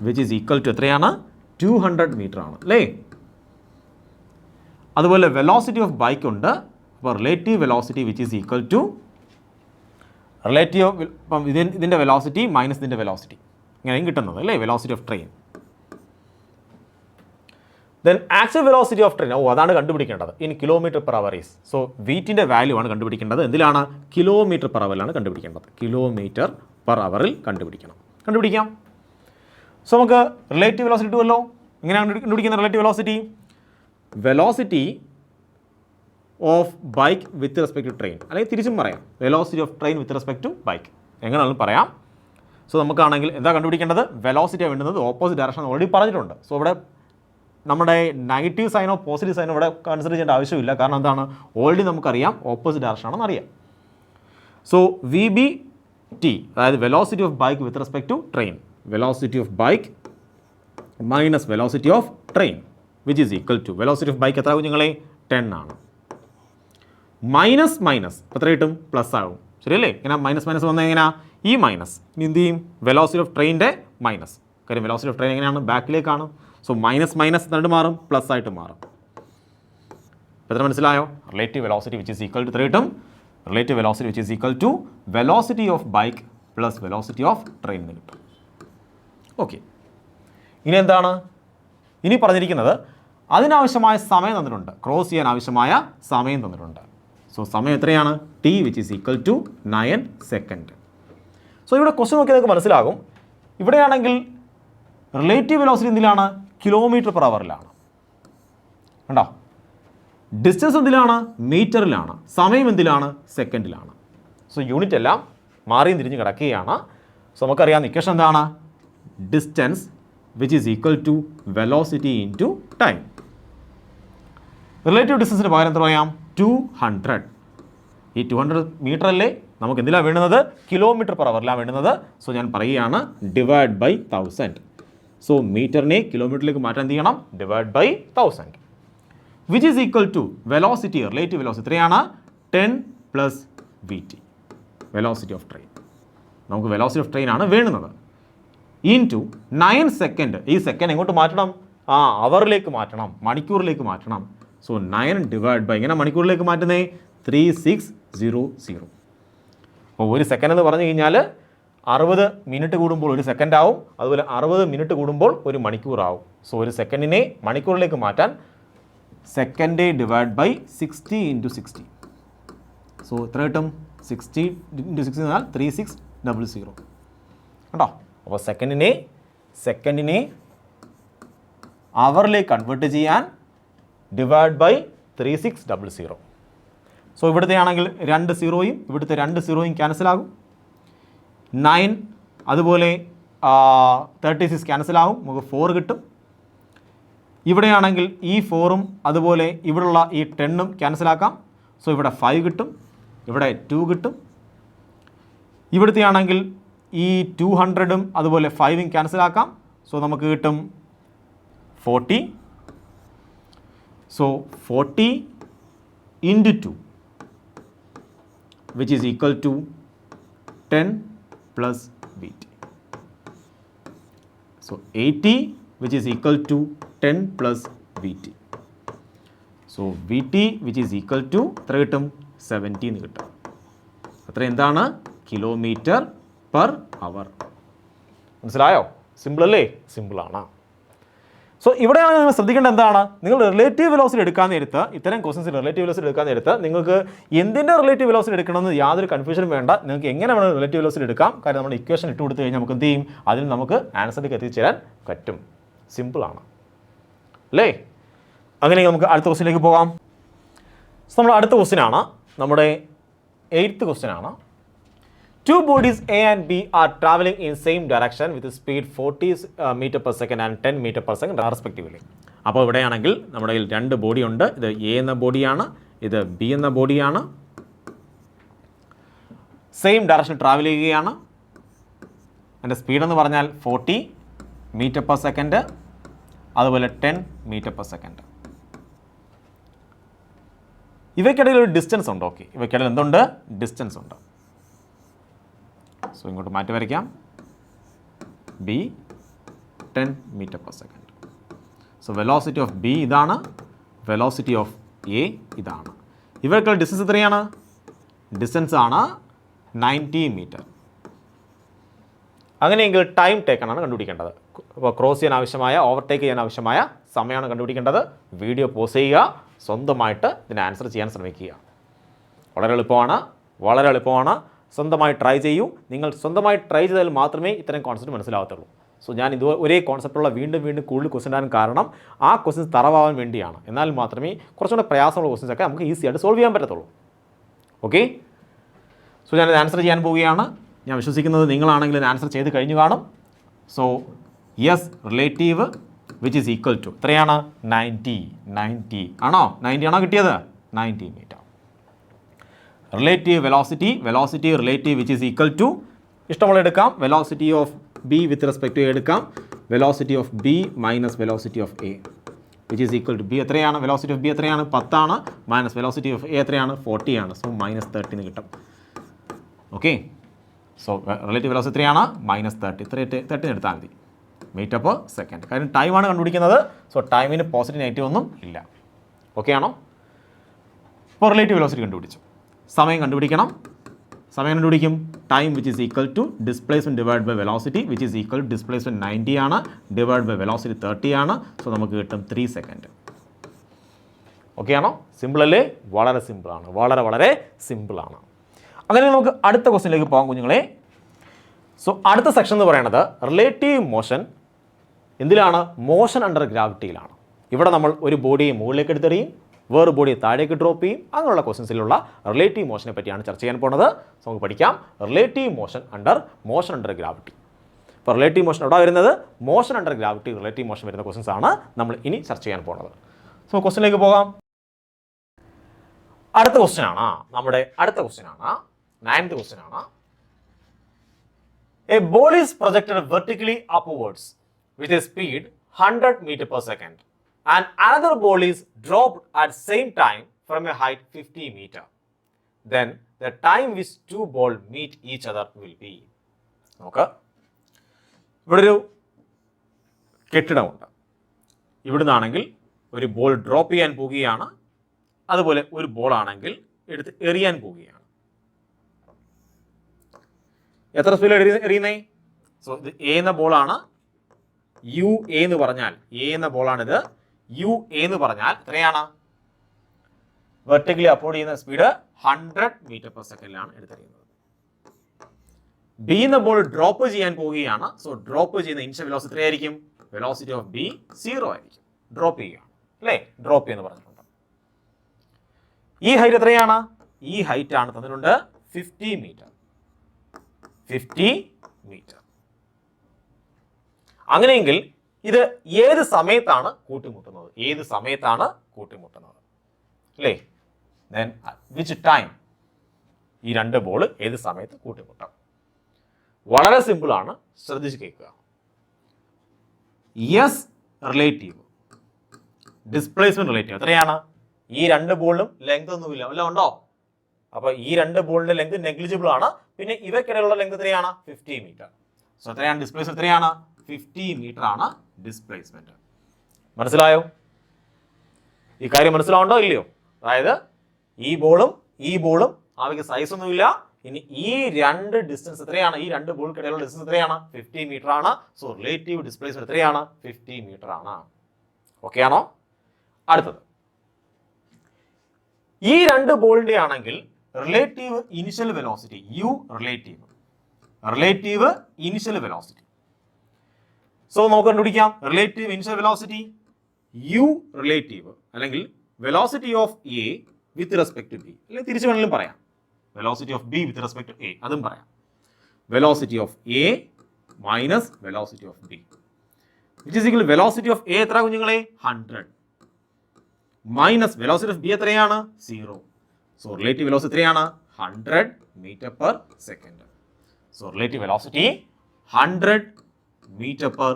which is equal to എത്രയാണ്? 200 മീറ്റർ ആണ് അല്ലേ? അതുപോലെ വെലോസിറ്റി ഓഫ് ബൈക്ക് ഉണ്ട്. അപ്പോൾ relative velocity which is equal to relative, ഇപ്പം ഇതിൻ്റെ വെലോസിറ്റി മൈനസ് ഇതിൻ്റെ വെലോസിറ്റി, ഇങ്ങനെയും കിട്ടുന്നത് അല്ലേ? Velocity of train. Then actual velocity of train, അതാണ് കണ്ടുപിടിക്കേണ്ടത്. In kilometre per hour is. So വീറ്റിൻ്റെ വാല്യൂ ആണ് കണ്ടുപിടിക്കേണ്ടത്. എന്തിലാണ്? കിലോമീറ്റർ പെർ അവറിലാണ് കണ്ടുപിടിക്കേണ്ടത്. കിലോമീറ്റർ പെർ അവറിൽ കണ്ടുപിടിക്കാം. സോ നമുക്ക് റിലേറ്റീവ് വെലോസിറ്റി കിട്ടുമല്ലോ. എങ്ങനെയാണ് കണ്ടുപിടിക്കുന്നത് relative velocity? Velocity of bike with respect to train, അല്ലെങ്കിൽ തിരിച്ചും പറയാം velocity of train with respect to bike, എങ്ങനെയാണെന്ന് പറയാം. സോ നമുക്കാണെങ്കിൽ എന്താ കണ്ടുപിടിക്കേണ്ടത്? വെലോസിറ്റിയാണ് വേണ്ടുന്നത്. ഓപ്പോസിറ്റ് ഡയറക്ഷൻ ഓൾറെഡി പറഞ്ഞിട്ടുണ്ട്. സോ ഇവിടെ നമ്മുടെ നെഗറ്റീവ് സൈനോ പോസിറ്റീവ് സൈനോ ഇവിടെ കൺസിഡർ ചെയ്യേണ്ട ആവശ്യമില്ല. കാരണം എന്താണ്? ഓൾറെഡി നമുക്കറിയാം ഓപ്പോസിറ്റ് ഡയറക്ഷൻ ആണെന്ന് അറിയാം. സോ വി ബി ടി, അതായത് velocity of bike with respect to train, velocity of bike minus velocity of train which is equal to velocity of bike എത്ര ആകും നിങ്ങളെ? 10 ആണ്. മൈനസ് എത്ര കിട്ടും? പ്ലസ് ആകും. ശരിയല്ലേ? ഇങ്ങനെ മൈനസ് വന്നാൽ എങ്ങനെയാ? ഈ മൈനസ് ഇനി എന്ത് ചെയ്യും? വെലോസിറ്റി ഓഫ് ട്രെയിനിൻ്റെ മൈനസ്. കാര്യം വെലോസിറ്റി ഓഫ് ട്രെയിൻ എങ്ങനെയാണ്? ബാക്കിലേക്കാണ്. സോ മൈനസ് രണ്ട് മാറും, പ്ലസ് ആയിട്ട് മാറും. എത്ര മനസ്സിലായോ? Relative velocity which is equal to എത്ര കിട്ടും? Relative velocity which is equal to velocity of bike plus velocity of train എന്ന് കിട്ടും. ഓക്കെ, ഇനി എന്താണ് ഇനി പറഞ്ഞിരിക്കുന്നത്? അതിനാവശ്യമായ സമയം തന്നിട്ടുണ്ട്. ക്രോസ് ചെയ്യാൻ ആവശ്യമായ സമയം തന്നിട്ടുണ്ട്. സോ സമയം എത്രയാണ്? T which is equal to 9 second. So ഇവിടെ ക്വസ്റ്റ്യൻ നോക്കിയാൽ നിങ്ങൾക്ക് മനസ്സിലാകും. ഇവിടെയാണെങ്കിൽ റിലേറ്റീവ് വെലോസിറ്റി എന്തിലാണ്? കിലോമീറ്റർ പെർ അവറിലാണ്. കണ്ടോ? ഡിസ്റ്റൻസ് എന്തിലാണ്? മീറ്ററിലാണ്. സമയം എന്തിലാണ്? സെക്കൻഡിലാണ്. സോ യൂണിറ്റ് എല്ലാം മാറിയും തിരിഞ്ഞ് കിടക്കുകയാണ്. സോ നമുക്കറിയാം ഇക്വേഷൻ എന്താണ്? Distance which is equal to velocity into time. Relative ഡിസ്റ്റൻസിന് പകരം എത്ര പറയാം? 200. ഈ 200 മീറ്റർ അല്ലേ നമുക്ക് എന്തിലാണ് വേണ്ടുന്നത്? കിലോമീറ്റർ പെർ അവറിലാണ് വേണ്ടുന്നത്. സോ ഞാൻ പറയുകയാണ് ഡിവൈഡ് ബൈ 1000. സോ മീറ്ററിനെ കിലോമീറ്ററിലേക്ക് മാറ്റാൻ എന്ത് ചെയ്യണം? Divide by 1000 which is equal to velocity, relative velocity എത്രയാണ്? 10 plus V T, velocity of train. നമുക്ക് വെലോസിറ്റി ഓഫ് ട്രെയിൻ ആണ് വേണ്ടുന്നത്. Into 9 second. ഈ സെക്കൻഡ് എങ്ങോട്ട് മാറ്റണം? അവറിലേക്ക് മാറ്റണം, മണിക്കൂറിലേക്ക് മാറ്റണം. സോ 9 ഡിവൈഡ് ബൈ, ഇങ്ങനെ മണിക്കൂറിലേക്ക് മാറ്റുന്നേ 3600. അപ്പോൾ ഒരു സെക്കൻഡ് എന്ന് പറഞ്ഞു കഴിഞ്ഞാൽ 60 മിനിറ്റ് കൂടുമ്പോൾ ഒരു സെക്കൻഡ് ആവും. അതുപോലെ 60 മിനിറ്റ് കൂടുമ്പോൾ ഒരു മണിക്കൂറാവും. സോ ഒരു സെക്കൻഡിനെ മണിക്കൂറിലേക്ക് മാറ്റാൻ സെക്കൻഡ് ഡിവൈഡ് ബൈ 60 × 60. സോ എത്ര കിട്ടും? 60 × 60 എന്നാൽ 3600. കേട്ടോ? അപ്പോൾ സെക്കൻഡിനെ അവറിലേക്ക് കൺവേർട്ട് ചെയ്യാൻ ഡിവൈഡ് ബൈ 3600. സോ ഇവിടുത്തെ ആണെങ്കിൽ 2 സീറോയും ഇവിടുത്തെ 2 സീറോയും ക്യാൻസലാകും. 9 അതുപോലെ 36 ക്യാൻസലാകും. നമുക്ക് 4 കിട്ടും. ഇവിടെയാണെങ്കിൽ ഈ 4ഉം അതുപോലെ ഇവിടെയുള്ള ഈ 10ഉം ക്യാൻസലാക്കാം. സോ ഇവിടെ 5 കിട്ടും, ഇവിടെ 2 കിട്ടും. ഇവിടുത്തെ ആണെങ്കിൽ ഈ 200ഉം അതുപോലെ 5ഉം ക്യാൻസലാക്കാം. സോ നമുക്ക് കിട്ടും 40. So 40 into 2 which is equal to 10 plus VT. So 80 which is equal to 10 plus VT. So VT which is equal to എത്ര കിട്ടും? 70 എന്ന് കിട്ടും. അത്ര എന്താണ്? കിലോമീറ്റർ പെർ അവർ. മനസ്സിലായോ? സിമ്പിൾ അല്ലേ? സിമ്പിളാണ്. സോ ഇവിടെയാണ് നിങ്ങൾ ശ്രദ്ധിക്കേണ്ടത് എന്താണ്? നിങ്ങൾ റിലേറ്റീവ് വെലോസിറ്റി എടുക്കാൻ നേരത്ത്, ഇത്തരം ക്വസ്റ്റൻസ് റിലേറ്റീവ് വെലോസിറ്റി എടുക്കാൻ നേരത്ത് നിങ്ങൾക്ക് എന്തിൻ്റെ റിലേറ്റീവ് വെലോസിറ്റി എടുക്കണമെന്ന് യാതൊരു കൺഫ്യൂഷനും വേണ്ട. നിങ്ങൾക്ക് എങ്ങനെ വേണം റിലേറ്റീവ് വെലോസിറ്റി എടുക്കാം. കാര്യം നമ്മുടെ ഇക്വേഷൻ ഇട്ട് കൊടുത്തു കഴിഞ്ഞാൽ നമുക്ക് എന്ത് ചെയ്യും? അതിൽ നമുക്ക് ആൻസറിലേക്ക് എത്തിച്ചേരാൻ പറ്റും. സിമ്പിളാണ് അല്ലേ? അങ്ങനെ നമുക്ക് അടുത്ത ക്വസ്റ്റിനിലേക്ക് പോകാം. സോ നമ്മുടെ അടുത്ത ക്വസ്റ്റ്യനാണ് നമ്മുടെ 8th ക്വസ്റ്റ്യനാണ്. Two bodies A and B are traveling in same direction with speed 40 meter per second and 10 meter per second respectively. അപ്പോൾ ഇവിടെയാണെങ്കിൽ നമ്മുടെ കയ്യിൽ 2 ബോഡി ഉണ്ട്. ഇത് എ എന്ന ബോഡിയാണ്, ഇത് ബി എന്ന ബോഡിയാണ്. സെയിം ഡയറക്ഷൻ ട്രാവൽ ചെയ്യുകയാണ്. അതിൻ്റെ സ്പീഡ് എന്ന് പറഞ്ഞാൽ 40 മീറ്റർ പെർ സെക്കൻഡ്, അതുപോലെ 10 മീറ്റർ പെർ സെക്കൻഡ്. ഇവയ്ക്കിടയിൽ ഒരു ഡിസ്റ്റൻസ് ഉണ്ട്. ഓക്കെ, ഇവയ്ക്കിടയിൽ എന്തുണ്ട്? ഡിസ്റ്റൻസ് ഉണ്ട്. സോ ഇങ്ങോട്ട് മാറ്റി വരയ്ക്കാം. B 10 metre per second. So velocity of B ഇതാണ്, വെലോസിറ്റി ഓഫ് എ ഇതാണ്. ഇവയ്ക്കുള്ള ഡിസ്റ്റൻസ് എത്രയാണ്? ഡിസ്റ്റൻസ് ആണ് 90 മീറ്റർ. അങ്ങനെയെങ്കിൽ ടൈം ടേക്കണാണ് കണ്ടുപിടിക്കേണ്ടത്. അപ്പോൾ ക്രോസ് ചെയ്യാൻ ആവശ്യമായ, ഓവർടേക്ക് ചെയ്യാൻ ആവശ്യമായ സമയമാണ് കണ്ടുപിടിക്കേണ്ടത്. വീഡിയോ പോസ് ചെയ്യുക, സ്വന്തമായിട്ട് ഇതിന് ആൻസർ ചെയ്യാൻ ശ്രമിക്കുക. വളരെ എളുപ്പമാണ്, വളരെ എളുപ്പമാണ്. സ്വന്തമായി ട്രൈ ചെയ്യൂ. നിങ്ങൾ സ്വന്തമായി ട്രൈ ചെയ്താൽ മാത്രമേ ഇത്തരം കോൺസെപ്റ്റ് മനസ്സിലാകത്തുള്ളൂ. സോ ഞാൻ ഇത് ഒരേ കോൺസെപ്റ്റുള്ള വീണ്ടും കൂടുതൽ ക്വസ്റ്റ്യൻ ഇടാൻ കാരണം ആ ക്വസ്റ്റ്യൻസ് തറവാൻ വേണ്ടിയാണ്. എന്നാൽ മാത്രമേ കുറച്ചുകൂടെ പ്രയാസമുള്ള ക്വസ്റ്റ്യൻസ് ഒക്കെ നമുക്ക് ഈസി ആയിട്ട് സോൾവ് ചെയ്യാൻ പറ്റത്തുള്ളൂ. ഓക്കെ, സോ ഞാനിത് ആൻസർ ചെയ്യാൻ പോവുകയാണ്. ഞാൻ വിശ്വസിക്കുന്നത് നിങ്ങളാണെങ്കിൽ ഇത് ആൻസർ ചെയ്ത് കഴിഞ്ഞു കാണും. So yes, relative which is equal to എത്രയാണ്? 90 ആണോ? 90 ആണോ കിട്ടിയത്? 90 metre. Relative velocity relative which is equal to ഇഷ്ടമുള്ള എടുക്കാം. Velocity of B with respect to A എടുക്കാം. Velocity of B minus velocity of A which is equal to B എത്രയാണ്? Velocity of B എത്രയാണ്? 10 ആണ്. മൈനസ് വെലോസിറ്റി ഓഫ് എ എത്രയാണ്? 40 ആണ്. So -30 എന്ന് കിട്ടും. ഓക്കെ, സോ റിലേറ്റീവ് വെലോസിറ്റി എത്രയാണ്? -30. 30 എടുത്താൽ മതി മീറ്റർ പെർ സെക്കൻഡ്. കാര്യം ടൈമാണ് കണ്ടുപിടിക്കുന്നത്. സോ ടൈമിന് പോസിറ്റീവ് നെഗറ്റീവ് ഒന്നും ഇല്ല. ഓക്കെ ആണോ? ഇപ്പോൾ റിലേറ്റീവ് വെലോസിറ്റി കണ്ടുപിടിച്ചു. സമയം കണ്ടുപിടിക്കണം. സമയം കണ്ടുപിടിക്കും. Time which is equal to displacement divide by velocity which is equal to displacement 90 ആണ്, ഡിവൈഡ് ബൈ വെലോസിറ്റി 30 ആണ്. സോ നമുക്ക് കിട്ടും 3 സെക്കൻഡ്. ഓക്കെ ആണോ? സിമ്പിൾ അല്ലേ? വളരെ സിമ്പിളാണ്, വളരെ സിമ്പിളാണ്. അങ്ങനെ നമുക്ക് അടുത്ത ക്വസ്റ്റ്യനിലേക്ക് പോകാം കുഞ്ഞുങ്ങളെ. സോ അടുത്ത സെക്ഷൻ എന്ന് പറയുന്നത് റിലേറ്റീവ് മോഷൻ. എന്തിലാണ്? മോഷൻ അണ്ടർ ഗ്രാവിറ്റിയിലാണ്. ഇവിടെ നമ്മൾ ഒരു ബോഡിയെ മുകളിലേക്ക് എടുത്തെറിയും, വേറെ ബോഡിയെ താഴേക്ക് ഡ്രോപ്പ് ചെയ്യും. അങ്ങനെയുള്ള ക്വസ്റ്റൻസിലുള്ള റിലേറ്റീവ് മോഷനെ പറ്റിയാണ് ചർച്ച ചെയ്യാൻ പോകുന്നത്. സോ നമുക്ക് പഠിക്കാം റിലേറ്റീവ് മോഷൻ അണ്ടർ ഗ്രാവിറ്റി. ഇപ്പോൾ റിലേറ്റീവ് മോഷൻ എവിടെ വരുന്നത്? Motion under gravity relative motion വരുന്ന ക്വസ്റ്റൻസ് ആണ് നമ്മൾ ഇനി ചർച്ച ചെയ്യാൻ പോകുന്നത്. സോ ക്വസ്റ്റ്യനിലേക്ക് പോകാം. അടുത്ത ക്വസ്റ്റ്യൻ ആണ് 9th ക്വസ്റ്റ്യൻ ആണ്. A ball is projected vertically upwards with a speed 100 meter per second and another ball is dropped at same time from a height 50 meter. Then the time which two balls meet each other will be. Okay. ഇവിടെ ഒരു കെട്ടിടമുണ്ട്. ഇവിടുന്നാണെങ്കിൽ ഒരു ball drop ചെയ്യാൻ പോവുകയാണ്, അതുപോലെ ഒരു ball ആണെങ്കിൽ എടുത്ത് എറിയാൻ പോവുകയാണ്. എത്ര സ്പീഡിൽ എറിയുന്നേ? സോ ഇത് എ എന്ന ബോളാണ്. യു എ എന്ന് പറഞ്ഞാൽ എ എന്ന ബോളാണിത്. യു എ എന്ന് പറഞ്ഞാൽ എത്രയാണ്? വെർട്ടിക്കലി അപ്ലോഡ് ചെയ്യുന്ന സ്പീഡ് 100 മീറ്റർ പെർ സെക്കൻഡിലാണ് എടുത്തെറിയുന്നത്. ബി എന്ന ബോൾ ഡ്രോപ്പ് ചെയ്യാൻ പോവുകയാണ്. സോ ഡ്രോപ്പ് ചെയ്യുന്ന ഇനിഷ്യൽ വെലോസിറ്റി എത്രയായിരിക്കും? വെലോസിറ്റി ഓഫ് ബി 0 ആയിരിക്കും. ഡ്രോപ്പ് ചെയ്യുകയാണ് അല്ലേ? ഡ്രോപ്പ് എന്ന് പറഞ്ഞിട്ടുണ്ട്. ഈ ഹൈറ്റ് എത്രയാണ്? ഈ ഹൈറ്റ് ആണ് തന്നിട്ടുണ്ട് 50 മീറ്റർ. 50 മീറ്റർ. അങ്ങനെയെങ്കിൽ ഇത് ഏത് സമയത്താണ് കൂട്ടിമുട്ടുന്നത്? ഏത് സമയത്താണ് കൂട്ടിമുട്ടുന്നത്? അല്ലേ? then which time ഈ രണ്ട് ബോൾ ഏത് സമയത്ത് കൂട്ടിമുട്ടാം? വളരെ സിമ്പിൾ ആണ്, ശ്രദ്ധിച്ച് കേൾക്കുക. യെസ് റിലേറ്റീവ്, ഡിസ്പ്ലേസ്മെന്റ് റിലേറ്റീവ് എത്രയാണ്? ഈ രണ്ട് ബോളിലും ലെങ്ത് ഒന്നുമില്ല, വല്ല ഉണ്ടോ? അപ്പൊ ഈ രണ്ട് ബോളിന്റെ ലെങ്ത് നെഗ്ലിജിബിൾ ആണ്. പിന്നെ ഇവയ്ക്കിടയിലുള്ള ലെങ്ത് എത്രയാണ്? 50 മീറ്റർ. സോ എത്രയാണ് ഡിസ്പ്ലേസ്മെന്റ്? എത്രയാണ്? 50 മീറ്റർ ആണ് ഡിസ്പ്ലേസ്മെന്റ്. മനസ്സിലായോ? ഈ കാര്യം മനസ്സിലാവുണ്ടോ ഇല്ലയോ? അതായത് ഈ ബോളും അവയ്ക്ക് സൈസ് ഒന്നുമില്ല. ഇനി ഈ രണ്ട് ഡിസ്റ്റൻസ് എത്രയാണ്? ഈ രണ്ട് ബോൾക്കിടയിലുള്ള ഡിസ്റ്റൻസ് എത്രയാണ്? 50 മീറ്റർ ആണ്. സോ റിലേറ്റീവ് ഡിസ്പ്ലേസ്മെന്റ് എത്രയാണ്? 50 മീറ്റർ ആണ്. ഓക്കെ ആണോ? അടുത്തത്, ഈ രണ്ട് ബോളിന്റെ ആണെങ്കിൽ relative initial velocity U relative initial velocity. So നമുക്ക് കണ്ടുപിടിക്കാം relative initial velocity U relative അല്ലെങ്കിൽ velocity of A with respect to B, അല്ലെങ്കിൽ തിരിച്ചു വേണമെങ്കിലും പറയാം velocity of B with respect to A, അതും പറയാം. Velocity of A minus velocity of B which is equal velocity of A എത്ര കുഞ്ഞുങ്ങളെ? 100 minus velocity of B എത്രയാണ്? 0. So relative velocity എത്രയാണ്? 100 metre per second. So relative velocity 100 metre per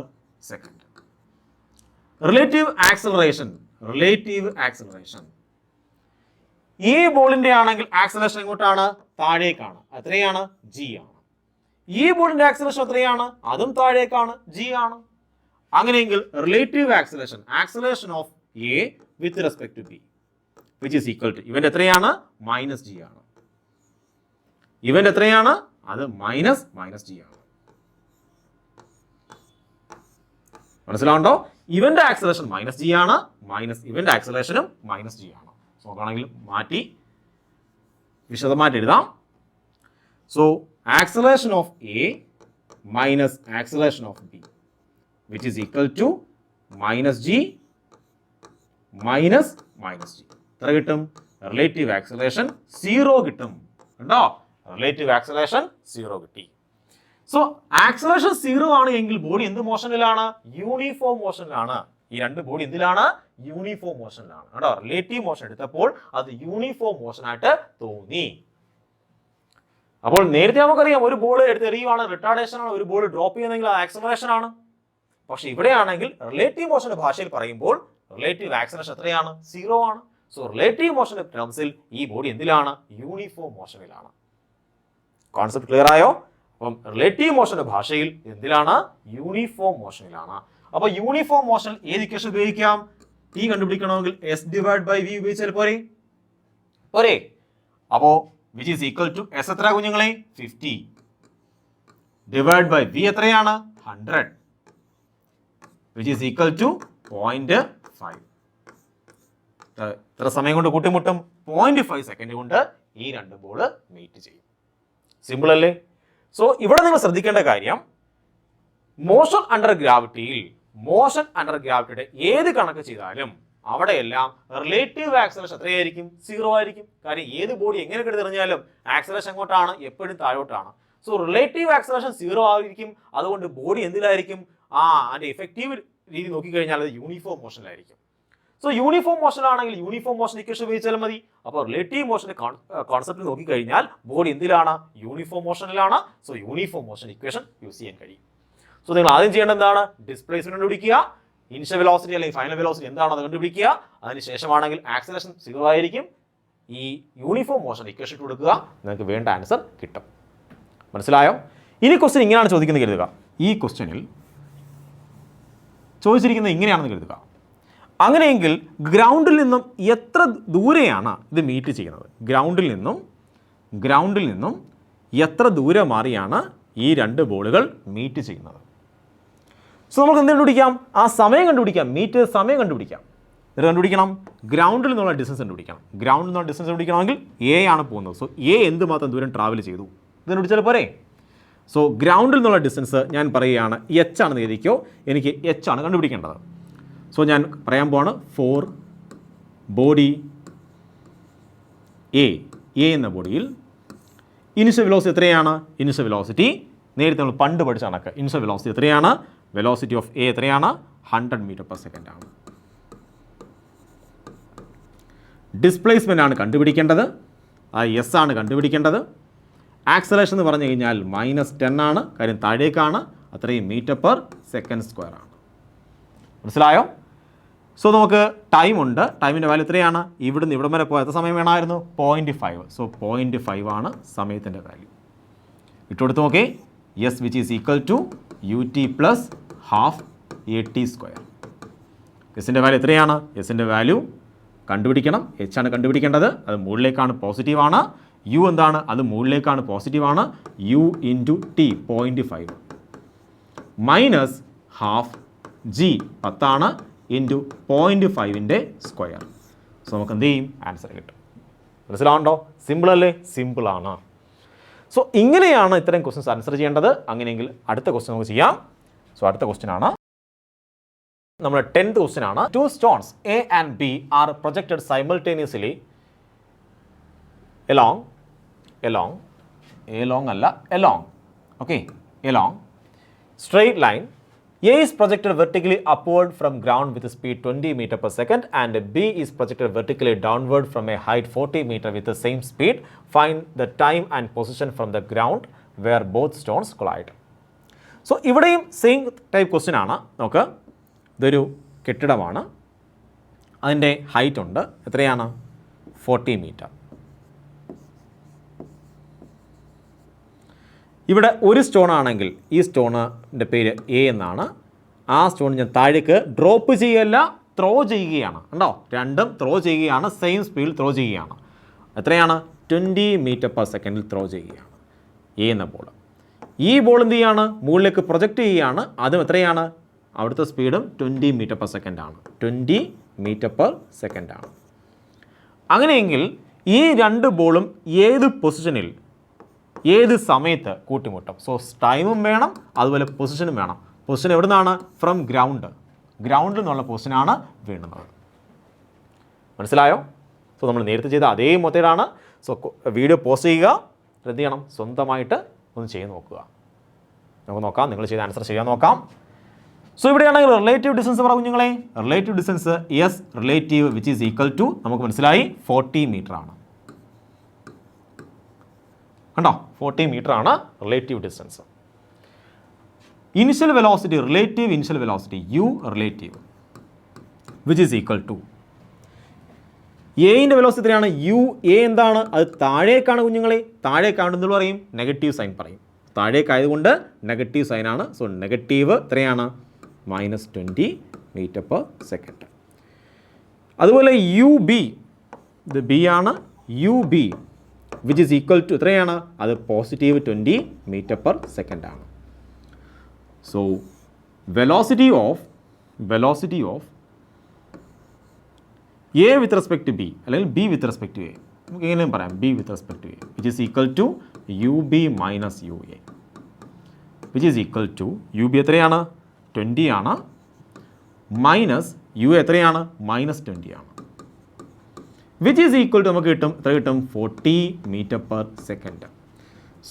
second. Relative acceleration ഈ ബോളിന്റെ ആണെങ്കിൽ acceleration എങ്ങോട്ടാണ്? താഴേക്കാണ്. എത്രയാണ്? g ആണ്. ഈ ബോളിന്റെ ആക്സലറേഷൻ എത്രയാണ്? അതും താഴേക്കാണ്, g ആണ്. അങ്ങനെയെങ്കിൽ relative acceleration of A with respect to B which is equal to ഇവന്റ് എത്രയാണ്? മൈനസ് g ആണ്. ഇവന്റ് എത്രയാണ്? അത് മൈനസ് g ആണ്. മനസ്സിലാവുണ്ടോ? ഇവന്റ് ആക്സലറേഷൻ മൈനസ് g ആണ്, മൈനസ് ഇവന്റ് ആക്സലറേഷനും മൈനസ് g ആണ്. സോ അതാണെങ്കിൽ മാറ്റി വിശദമായിട്ട് എഴുതാം. So acceleration of A minus acceleration of B which is equal to minus g minus g. എത്ര കിട്ടും? റിലേറ്റീവ് ആക്സലറേഷൻ 0 കിട്ടും. കണ്ടോ? റിലേറ്റീവ് ആക്സലറേഷൻ 0 കിട്ടി. സോ ആക്സലറേഷൻ 0 ആണ് എങ്കിൽ ബോഡി എന്ത് മോഷനിലാണ്? യൂണിഫോം മോഷനിലാണ്. ഈ രണ്ട് ബോഡി എന്തിലാണ്? യൂണിഫോം മോഷനിലാണ്. കേട്ടോ? റിലേറ്റീവ് മോഷൻ എടുത്തപ്പോൾ അത് യൂണിഫോം മോഷൻ ആയിട്ട് തോന്നി. അപ്പോൾ നേരത്തെ നമുക്കറിയാം ഒരു ബോൾ എടുത്ത് എറിയുവാണ് റിട്ടാർഡേഷൻ ആണ്, ഒരു ബോൾ ഡ്രോപ്പ് ചെയ്യുന്നെങ്കിൽ അത് ആക്സലറേഷൻ ആണ്. പക്ഷെ ഇവിടെയാണെങ്കിൽ റിലേറ്റീവ് മോഷന്റെ ഭാഷയിൽ പറയുമ്പോൾ റിലേറ്റീവ് ആക്സലറേഷൻ എത്രയാണ്? 0 ആണ്. സോ റിലേറ്റീവ് മോഷന്റെ ടേംസിൽ ഈ ബോഡി എന്തിലാണ്? യൂണിഫോം മോഷനിലാണ്. കോൺസെപ്റ്റ് ക്ലിയർ ആയോ? അപ്പം റിലേറ്റീവ് മോഷന്റെ ഭാഷയിൽ എന്തിലാണ്? യൂണിഫോം മോഷനിലാണ്. അപ്പൊ യൂണിഫോം മോഷൻ ഏത് ഇക്വേഷൻ ഉപയോഗിക്കാം? ടി കണ്ടുപിടിക്കണമെങ്കിൽ s ഡിവൈഡ് ബൈ v ഉപയോഗിച്ചാൽ പോരെ? അപ്പോ which is equal to s എത്ര കുഞ്ഞുങ്ങളെ? 50 ഡിവൈഡ് ബൈ v എത്രയാണ്? 100 വിച്ച് ഈസ് ഈക്വൽ ടു 0.5. എത്ര സമയം കൊണ്ട് കൂട്ടിമുട്ടും? 0.5 സെക്കൻഡ് കൊണ്ട് ഈ രണ്ട് ബോൾ മീറ്റ് ചെയ്യും. സിമ്പിൾ അല്ലേ? സോ ഇവിടെ നിങ്ങൾ ശ്രദ്ധിക്കേണ്ട കാര്യം, മോഷൻ അണ്ടർ ഗ്രാവിറ്റിയുടെ ഏത് കണക്ക് ചെയ്താലും അവിടെയെല്ലാം റിലേറ്റീവ് ആക്സലറേഷൻ എത്രയായിരിക്കും? 0 ആയിരിക്കും. കാര്യം ഏത് ബോഡി എങ്ങനെ കിടന്നെറിഞ്ഞാലും ആക്സലറേഷൻ എങ്ങോട്ടാണ്? എപ്പോഴും താഴോട്ടാണ്. സോ റിലേറ്റീവ് ആക്സലറേഷൻ 0 ആയിരിക്കും. അതുകൊണ്ട് ബോഡി എന്തിലായിരിക്കും? അതിന്റെ എഫക്റ്റീവ് രീതി നോക്കിക്കഴിഞ്ഞാൽ അത് യൂണിഫോം മോഷനിലായിരിക്കും. സോ യൂണിഫോം മോഷനിലാണെങ്കിൽ യൂണിഫോം മോഷൻ ഇക്വേഷൻ ഉപയോഗിച്ചാലും മതി. അപ്പോൾ റിലേറ്റീവ് മോഷന്റെ കോൺസെപ്റ്റ് നോക്കിക്കഴിഞ്ഞാൽ ബോഡി എന്തിലാണ്? യൂണിഫോം മോഷനിലാണ്. സോ യൂണിഫോം മോഷൻ ഇക്വേഷൻ യൂസ് ചെയ്യാൻ കഴിയും. സോ നിങ്ങൾ ആദ്യം ചെയ്യേണ്ടത് എന്താണ്? ഡിസ്പ്ലേസ്മെന്റ് കണ്ടുപിടിക്കുക. ഇനിഷ്യൽ വെലോസിറ്റി അല്ലെങ്കിൽ ഫൈനൽ വെലോസിറ്റി എന്താണോ അത് കണ്ടുപിടിക്കുക. അതിനുശേഷമാണെങ്കിൽ ആക്സലറേഷൻ 0 ആയിരിക്കും. ഈ യൂണിഫോം മോഷൻ ഇക്വേഷൻ ഇട്ട് കൊടുക്കുക, നിങ്ങൾക്ക് വേണ്ട ആൻസർ കിട്ടും. മനസ്സിലായോ? ഇനി ക്വസ്റ്റ്യൻ ഇങ്ങനെയാണ് ചോദിക്കുന്നത് കരുതുക. ഈ ക്വസ്റ്റ്യനിൽ ചോദിച്ചിരിക്കുന്നത് ഇങ്ങനെയാണെന്ന് കരുതുക. അങ്ങനെയെങ്കിൽ ഗ്രൗണ്ടിൽ നിന്നും എത്ര ദൂരെയാണ് ഇത് മീറ്റ് ചെയ്യുന്നത്? ഗ്രൗണ്ടിൽ നിന്നും എത്ര ദൂരെ മാറിയാണ് ഈ രണ്ട് ബോളുകൾ മീറ്റ് ചെയ്യുന്നത്? സോ നമുക്ക് എന്ത് കണ്ടുപിടിക്കാം? ആ സമയം കണ്ടുപിടിക്കാം. മീറ്റ് സമയം കണ്ടുപിടിക്കാം. ഇത് കണ്ടുപിടിക്കണം. ഗ്രൗണ്ടിൽ നിന്നുള്ള ഡിസ്റ്റൻസ് കണ്ടുപിടിക്കണമെങ്കിൽ എ ആണ് പോകുന്നത്. സോ എ എന്തുമാത്രം ദൂരം ട്രാവൽ ചെയ്തു ഇത് കണ്ടുപിടിച്ചാൽ പോരെ? സോ ഗ്രൗണ്ടിൽ നിന്നുള്ള ഡിസ്റ്റൻസ് ഞാൻ പറയുകയാണ് എച്ച് ആണെന്ന് എഴുതിക്കോ. എനിക്ക് എച്ച് ആണ് കണ്ടുപിടിക്കേണ്ടത്. സോ ഞാൻ പറയാൻ പോവാണ് ഫോർ ബോഡി എ എന്ന ബോഡിയിൽ ഇനിഷ്യൽ വെലോസിറ്റി എത്രയാണ്? ഇനിഷ്യൽ വെലോസിറ്റി നേരത്തെ നമ്മൾ പണ്ട് പഠിച്ച കണക്ക് ഇനിഷ്യൽ വെലോസിറ്റി എത്രയാണ്? വെലോസിറ്റി ഓഫ് എ എത്രയാണ്? 100 മീറ്റർ പെർ സെക്കൻഡ് ആണ്. ഡിസ്പ്ലേസ്മെൻ്റ് ആണ് കണ്ടുപിടിക്കേണ്ടത്, ആ എസ് ആണ് കണ്ടുപിടിക്കേണ്ടത്. ആക്സലേഷൻ എന്ന് പറഞ്ഞു കഴിഞ്ഞാൽ -10 ആണ്, കാര്യം താഴേക്കാണ്, അത്രയും മീറ്റർ പെർ സെക്കൻഡ് സ്ക്വയർ ആണ്. മനസ്സിലായോ? സോ നമുക്ക് ടൈമുണ്ട്, ടൈമിൻ്റെ വാല്യൂ എത്രയാണ്? ഇവിടുന്ന് ഇവിടം വരെ പോയ എത്ര സമയം വേണമായിരുന്നു? 0.5. സോ 0.5 ആണ് സമയത്തിൻ്റെ വാല്യൂ. ഇട്ടുകൊടുത്ത് നോക്കേ, S which is equal to ut plus half AT square. എസിൻ്റെ വാല്യൂ എത്രയാണ്? എസിൻ്റെ വാല്യൂ കണ്ടുപിടിക്കണം, എച്ച് ആണ് കണ്ടുപിടിക്കേണ്ടത്, അത് മുകളിലേക്കാണ്, പോസിറ്റീവാണ്. യു എന്താണ്? അത് മുകളിലേക്കാണ്, പോസിറ്റീവാണ്. U into T 0.5 minus half G 10 into 0.5ൻ്റെ സ്ക്വയർ. സോ നമുക്ക് എന്ത് ചെയ്യും? ആൻസർ കിട്ടും. മനസ്സിലാവുണ്ടോ? സിമ്പിൾ അല്ലേ? സിമ്പിളാണ്. സോ ഇങ്ങനെയാണ് ഇത്തരം ക്വസ്റ്റ്യൻസ് ആൻസർ ചെയ്യേണ്ടത്. അങ്ങനെയെങ്കിൽ അടുത്ത ക്വസ്റ്റ്യൻ നമുക്ക് ചെയ്യാം. സോ അടുത്ത ക്വസ്റ്റ്യൻ ആണ് നമ്മുടെ 10th ക്വസ്റ്റ്യൻ ആണ്. 2 stones A and B are projected simultaneously along straight line. A is projected vertically upward from ground with a speed 20 meter per second and B is projected vertically downward from a height 40 meter with the same speed. Find the time and position from the ground where both stones collide. So ഇവിടെയും same type question ആണ്. നോക്ക്, ഇതൊരു കെട്ടിടമാണ്, അതിൻ്റെ height ഉണ്ട്, എത്രയാണ്? 40 metre. ഇവിടെ ഒരു സ്റ്റോൺ ആണെങ്കിൽ ഈ സ്റ്റോണിൻ്റെ പേര് എ എന്നാണ്. ആ സ്റ്റോൺ ഞാൻ താഴേക്ക് ഡ്രോപ്പ് ചെയ്യല്ല, ത്രോ ചെയ്യുകയാണ്. കണ്ടോ? രണ്ടും ത്രോ ചെയ്യുകയാണ്, സെയിം സ്പീഡിൽ ത്രോ ചെയ്യുകയാണ്. എത്രയാണ്? 20 മീറ്റർ പെർ സെക്കൻഡിൽ ത്രോ ചെയ്യുകയാണ് എ എന്ന ബോൾ. ഈ ബോൾ എന്ത് ചെയ്യുകയാണ്? മുകളിലേക്ക് പ്രൊജക്റ്റ് ചെയ്യുകയാണ്. അതും എത്രയാണ്? അവിടുത്തെ സ്പീഡും 20 മീറ്റർ പെർ സെക്കൻഡ് ആണ്. 20 മീറ്റർ പെർ സെക്കൻഡ് ആണ്. അങ്ങനെയെങ്കിൽ ഈ രണ്ട് ബോളും ഏത് പൊസിഷനിൽ, ഏത് സമയത്ത് കൂട്ടിമുട്ടും? സോ ടൈമും വേണം, അതുപോലെ പൊസിഷനും വേണം. പൊസിഷൻ എവിടെ നിന്നാണ്? ഫ്രം ഗ്രൗണ്ടിൽ നിന്നുള്ള പൊസിഷനാണ് വീണുന്നത്. മനസ്സിലായോ? സോ നമ്മൾ നേരത്തെ ചെയ്ത അതേ മെത്തേഡാണ്. സോ വീഡിയോ പോസ്റ്റ് ചെയ്യുക, എന്ത് ചെയ്യണം? സ്വന്തമായിട്ട് ഒന്ന് ചെയ്ത് നോക്കുക. നമുക്ക് നോക്കാം, നിങ്ങൾ ചെയ്ത ആൻസർ ചെയ്യാൻ നോക്കാം. സോ ഇവിടെയാണെങ്കിൽ റിലേറ്റീവ് ഡിസ്റ്റൻസ് പറഞ്ഞു കുഞ്ഞുങ്ങളെ. Relative distance S relative which is equal to, നമുക്ക് മനസ്സിലായി, 40 മീറ്റർ ആണ്. കണ്ടോ? 40 മീറ്റർ ആണ് relative distance. Initial velocity, relative initial velocity U relative which is equal to എയിൻ്റെ വെലോസിറ്റി എത്രയാണ്? യു എ എന്താണ്? അത് താഴേക്കാണ് കുഞ്ഞുങ്ങളെ. താഴേക്കാണെന്ന് പറയും, നെഗറ്റീവ് സൈൻ പറയും. താഴേക്കായതുകൊണ്ട് നെഗറ്റീവ് സൈനാണ്. സോ നെഗറ്റീവ് എത്രയാണ്? -20 മീറ്റർ പെർ സെക്കൻഡ്. അതുപോലെ യു ബി, ഇത് ബി ആണ്, U B which is equal to എത്രയാണ്? അത് +20 മീറ്റർ പെർ സെക്കൻഡ് ആണ്. So velocity of A with respect to B അല്ലെങ്കിൽ B with respect to A, നമുക്ക് എങ്ങനെയും പറയാം, B with respect to A which is equal to U B minus U A which is equal to U B എത്രയാണ്? 20 ആണ്, minus U എത്രയാണ്? -20 ആണ്. Which is equal to നമുക്ക് കിട്ടും, എത്ര കിട്ടും? 40 metre per second.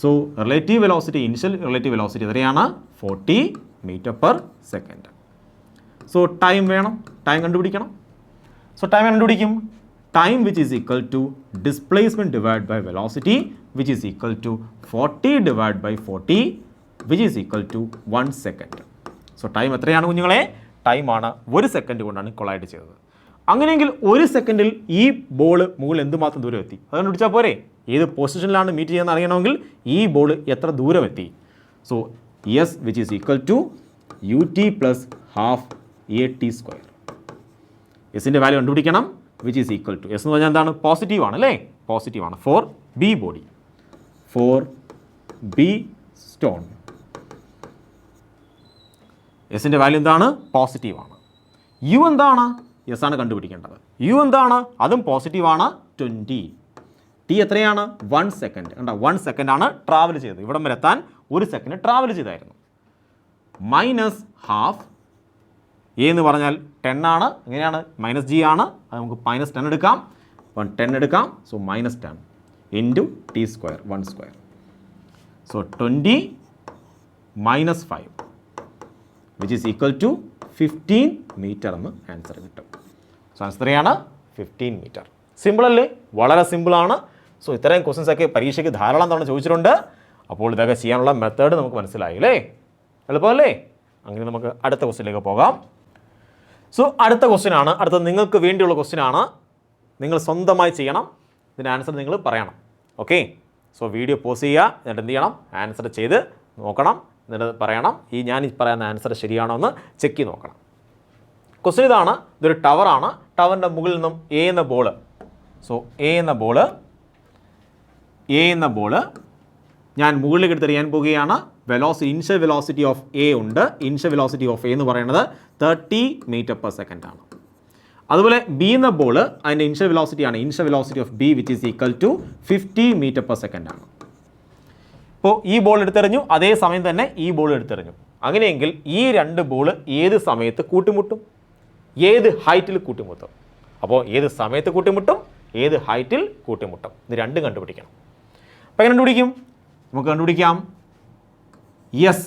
So relative velocity, initial relative velocity എത്രയാണ്? 40 metre per second. So time വേണം, ടൈം കണ്ടുപിടിക്കണം. സോ ടൈം കണ്ടുപിടിക്കും. Time which is equal to displacement divide by velocity which is equal to 40 divide by 40 which is equal to 1 second. So time എത്രയാണ് കുഞ്ഞുങ്ങളെ? ടൈമാണ് 1 second കൊണ്ടാണ് collide ചെയ്തത്. അങ്ങനെയെങ്കിൽ 1 സെക്കൻഡിൽ ഈ ബോൾ മുകളിൽ എന്തുമാത്രം ദൂരം എത്തി? അത് കണ്ടുപിടിച്ചാൽ പോരെ? ഏത് പൊസിഷനിലാണ് മീറ്റ് ചെയ്യുന്നത് അറിയണമെങ്കിൽ ഈ ബോൾ എത്ര ദൂരം എത്തി? So S which is equal to ut plus half AT square. എസിൻ്റെ വാല്യൂ കണ്ടുപിടിക്കണം. Which is equal to, S എന്ന് പറഞ്ഞാൽ എന്താണ്? പോസിറ്റീവ് ആണ് അല്ലേ? പോസിറ്റീവ് ആണ്. For B body, for B stone, എസിൻ്റെ വാല്യൂ എന്താണ്? പോസിറ്റീവാണ്. യു എന്താണ്? എസ് ആണ് കണ്ടുപിടിക്കേണ്ടത്. യു എന്താണ്? അതും പോസിറ്റീവാണ്, 20. ടി എത്രയാണ്? 1 സെക്കൻഡ്. കണ്ടോ? 1 സെക്കൻഡാണ് ട്രാവൽ ചെയ്തത്. ഇവിടം വരെ എത്താൻ 1 സെക്കൻഡ് ട്രാവൽ ചെയ്തായിരുന്നു. മൈനസ് ഹാഫ് എ എന്ന് പറഞ്ഞാൽ 10 ആണ്. എങ്ങനെയാണ്? -g ആണ്. അത് നമുക്ക് -10 എടുക്കാം. 10 എടുക്കാം. So -10 into T square, 1 square. So 20 - 5 which is equal to 15 metre എന്ന് ആൻസർ കിട്ടും. സോ ആൻസർ എത്രയാണ്? 15 മീറ്റർ. സിമ്പിൾ അല്ലേ? വളരെ സിമ്പിളാണ്. സോ ഇത്രയും ക്വസ്റ്റ്യൻസ് ഒക്കെ പരീക്ഷയ്ക്ക് ധാരാളം തവണ ചോദിച്ചിട്ടുണ്ട്. അപ്പോൾ ഇതൊക്കെ ചെയ്യാനുള്ള മെത്തേഡ് നമുക്ക് മനസ്സിലായി അല്ലേ? എളുപ്പമല്ലേ? അങ്ങനെ നമുക്ക് അടുത്ത ക്വസ്റ്റ്യനിലേക്ക് പോകാം. സോ അടുത്ത ക്വസ്റ്റ്യൻ ആണ്, അടുത്ത നിങ്ങൾക്ക് വേണ്ടിയുള്ള ക്വസ്റ്റ്യൻ ആണ്. നിങ്ങൾ സ്വന്തമായി ചെയ്യണം, ഇതിൻ്റെ ആൻസർ നിങ്ങൾ പറയണം. ഓക്കെ, സോ വീഡിയോ പോസ് ചെയ്യുക, എന്നിട്ട് എന്ത് ചെയ്യണം? ആൻസർ ചെയ്ത് നോക്കണം, എന്നിട്ട് പറയണം. ഞാൻ ഈ പറയുന്ന ആൻസർ ശരിയാണോ എന്ന് ചെക്ക് ചെയ്ത് നോക്കണം. ക്വസ്റ്റ്യൻ ഇതാണ്. ഇതൊരു ടവറാണ്. ടവറിൻ്റെ മുകളിൽ നിന്നും എ എന്ന ബോള്, സോ എ എന്ന ബോള് ഞാൻ മുകളിലേക്ക് എടുത്തെറിയാൻ പോവുകയാണ്. ഇനിഷ്യൽ വെലോസിറ്റി ഓഫ് എ ഉണ്ട്. ഇനിഷ്യൽ വെലോസിറ്റി ഓഫ് എ എന്ന് പറയുന്നത് 30 മീറ്റർ പെർ സെക്കൻഡ് ആണ്. അതുപോലെ ബി എന്ന ബോള് അതിൻ്റെ ഇനിഷ്യൽ വെലോസിറ്റി ആണ്. Initial velocity of B which is equal to 50 metre per second ആണ്. ഇപ്പോൾ ഈ ബോൾ എടുത്തെറിഞ്ഞു, അതേ സമയം തന്നെ ഈ ബോൾ എടുത്തെറിഞ്ഞു. അങ്ങനെയെങ്കിൽ ഈ രണ്ട് ബോൾ ഏത് സമയത്ത് കൂട്ടിമുട്ടും? ഏത് ഹൈറ്റിൽ കൂട്ടിമുട്ടും? അപ്പോൾ ഏത് സമയത്ത് കൂട്ടിമുട്ടും, ഏത് ഹൈറ്റിൽ കൂട്ടിമുട്ടും? ഇത് രണ്ടും കണ്ടുപിടിക്കണം. അപ്പോൾ എങ്ങനെ കണ്ടുപിടിക്കും? നമുക്ക് കണ്ടുപിടിക്കാം. Yes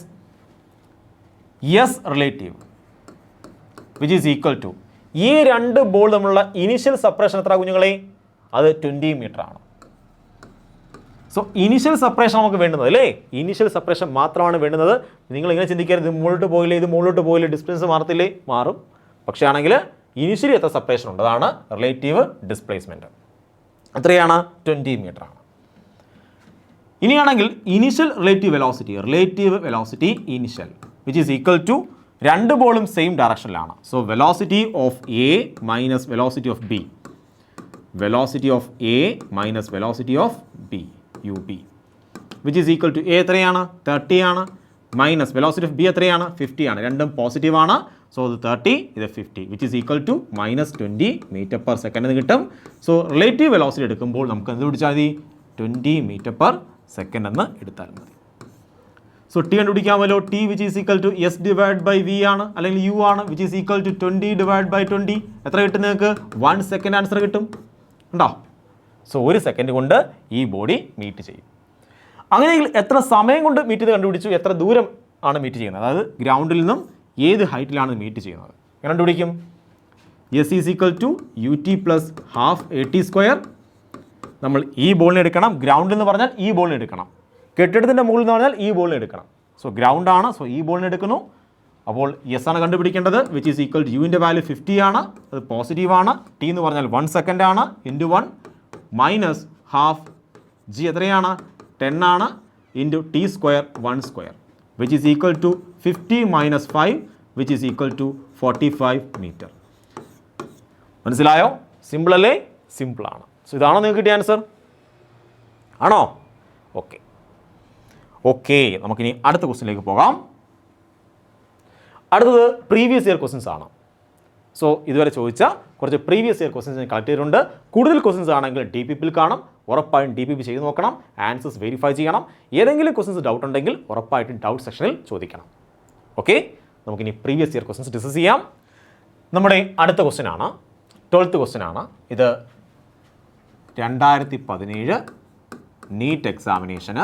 relative which is equal to ഈ രണ്ട് ബോൾ തമ്മിലുള്ള ഇനിഷ്യൽ സെപ്പറേഷൻ എത്ര കുഞ്ഞുങ്ങളെ? അത് 20 മീറ്റർ ആണ്. സോ ഇനിഷ്യൽ സെപ്പറേഷൻ നമുക്ക് വേണ്ടുന്നത് അല്ലേ? ഇനിഷ്യൽ സെപ്പറേഷൻ മാത്രമാണ് വേണ്ടുന്നത്. നിങ്ങൾ ഇങ്ങനെ ചിന്തിക്കരുത്, ഇത് മുകളിലോട്ട് പോയില്ലേ, ഇത് മുകളിലോട്ട് പോയില്ലേ, ഡിസ്റ്റൻസ് മാറത്തില്ലേ? മാറും. പക്ഷേ ആണെങ്കിൽ ഇനിഷ്യലി എത്ര സെപ്പറേഷൻ ഉണ്ട്, അതാണ് റിലേറ്റീവ് ഡിസ്പ്ലേസ്മെൻറ്റ്. എത്രയാണ്? 20 മീറ്റർ ആണ്. ഇനിയാണെങ്കിൽ initial relative velocity initial which is equal to രണ്ട് ബോളും സെയിം ഡയറക്ഷനിലാണ്. So velocity of A minus velocity of B, velocity of A minus velocity of B UB which is equal to A എത്രയാണ്? 30 ആണ്. Minus velocity of B എത്രയാണ്? 50 ആണ്. രണ്ടും positive ആണ്. So ഇത് 30, ഇത് 50 which is equal to -20 metre per second എന്ന് കിട്ടും. സോ റിലേറ്റീവ് വെലോസിറ്റി എടുക്കുമ്പോൾ നമുക്ക് എന്ത് പിടിച്ചാൽ മതി? 20 മീറ്റർ പെർ സെക്കൻഡ് എന്ന് എടുത്താൽ മതി. സോ ടി കണ്ടുപിടിക്കാമല്ലോ. T which is equal to S divide by V ആണ്, അല്ലെങ്കിൽ യു ആണ്, which is equal to 20 divide by 20. എത്ര കിട്ടും നിങ്ങൾക്ക്? 1 സെക്കൻഡ് ആൻസർ കിട്ടും. ഉണ്ടോ? സോ 1 സെക്കൻഡ് കൊണ്ട് ഈ ബോഡി മീറ്റ് ചെയ്യും. അങ്ങനെയെങ്കിൽ എത്ര സമയം കൊണ്ട് മീറ്റ് ചെയ്ത് കണ്ടുപിടിച്ചു? എത്ര ദൂരം ആണ് മീറ്റ് ചെയ്യുന്നത്? അതായത് ഗ്രൗണ്ടിൽ നിന്നും ഏത് ഹൈറ്റിലാണ് മീറ്റ് ചെയ്യുന്നത്? എങ്ങനെ കണ്ടുപിടിക്കും? S is equal to UT plus half AT square. നമ്മൾ ഈ ബോളിനെ എടുക്കണം. ഗ്രൗണ്ടിൽ എന്ന് പറഞ്ഞാൽ ഈ ബോളിനെ എടുക്കണം. കെട്ടിടത്തിൻ്റെ മുകളിൽ എന്ന് പറഞ്ഞാൽ ഈ ബോളിനെ എടുക്കണം. സോ ഗ്രൗണ്ടാണ്, സോ ഈ ബോളിനെ എടുക്കുന്നു. അപ്പോൾ എസ് ആണ് കണ്ടുപിടിക്കേണ്ടത്, വിച്ച് ഈസ് ഈക്വൽ ടു യുവിൻ്റെ വാല്യൂ 50 ആണ്, അത് പോസിറ്റീവ് ആണ്. ടി എന്ന് പറഞ്ഞാൽ 1 സെക്കൻഡ് ആണ്, ഇൻറ്റു 1 മൈനസ് ഹാഫ് ജി എത്രയാണ്? 10 ആണ്, into T square 1 square which is equal to 50 minus 5 which is equal to 45 metre. മനസ്സിലായോ? സിമ്പിൾ അല്ലേ? സിമ്പിളാണ്. സോ ഇതാണോ നിങ്ങൾക്ക് കിട്ടിയ ആൻസർ? ആണോ? ഓക്കെ, നമുക്കിനി അടുത്ത ക്വസ്റ്റ്യനിലേക്ക് പോകാം. അടുത്തത് പ്രീവിയസ് ഇയർ ക്വസ്റ്റ്യൻസ് ആണ്. സോ ഇതുവരെ ചോദിച്ച കുറച്ച് പ്രീവിയസ് ഇയർ ക്വസ്റ്റ്യൻസ് ഞാൻ കളക്ട് ചെയ്തിട്ടുണ്ട്. കൂടുതൽ ക്വസ്റ്റ്യൻസ് ആണെങ്കിൽ DPP കാണും. ഉറപ്പായും DPP ചെയ്ത് നോക്കണം, ആൻസേഴ്സ് വെരിഫൈ ചെയ്യണം. ഏതെങ്കിലും ക്വസ്റ്റ്യൻസ് ഡൗട്ട് ഉണ്ടെങ്കിൽ ഉറപ്പായിട്ടും ഡൗട്ട് സെക്ഷനിൽ ചോദിക്കണം. ഓക്കെ, നമുക്കിനി പ്രീവിയസ് ഇയർ ക്വസ്റ്റ്യൻസ് ഡിസ്കസ് ചെയ്യാം. നമ്മുടെ അടുത്ത ക്വസ്റ്റ്യൻ ആണ്, 12th ക്വസ്റ്റ്യൻ ആണ്. ഇത് 2017 NEET എക്സാമിനേഷന്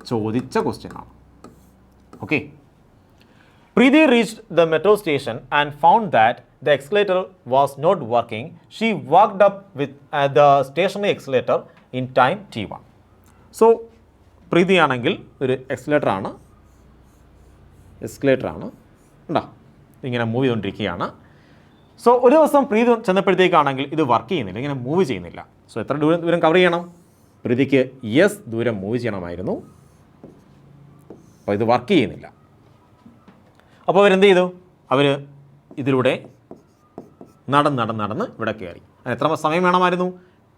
ചോദിച്ച ക്വസ്റ്റ്യൻ ആണ്. Okay, Preeti reached the metro station and found that the accelerator was not working. She walked up with the stationary accelerator in time T1. So, Preeti ആണെങ്കിൽ ഒരു accelerator ആണ് ഉണ്ടോ, ഇങ്ങനെ move ചെയ്തുകൊണ്ടിരിക്കുകയാണ്. സോ ഒരു ദിവസം പ്രീതി ചെന്നപ്പോഴത്തേക്കാണെങ്കിൽ ഇത് വർക്ക് ചെയ്യുന്നില്ല, ഇങ്ങനെ മൂവ് ചെയ്യുന്നില്ല. സോ എത്ര ദൂരം കവർ ചെയ്യണം? പ്രീതിക്ക് ദൂരം മൂവ് ചെയ്യണമായിരുന്നു. അപ്പോൾ ഇത് വർക്ക് ചെയ്യുന്നില്ല. അപ്പോൾ അവരെന്ത് ചെയ്തു? അവർ ഇതിലൂടെ നടന്ന് ഇവിടെ കയറി. അതിന് എത്ര സമയം വേണമായിരുന്നു?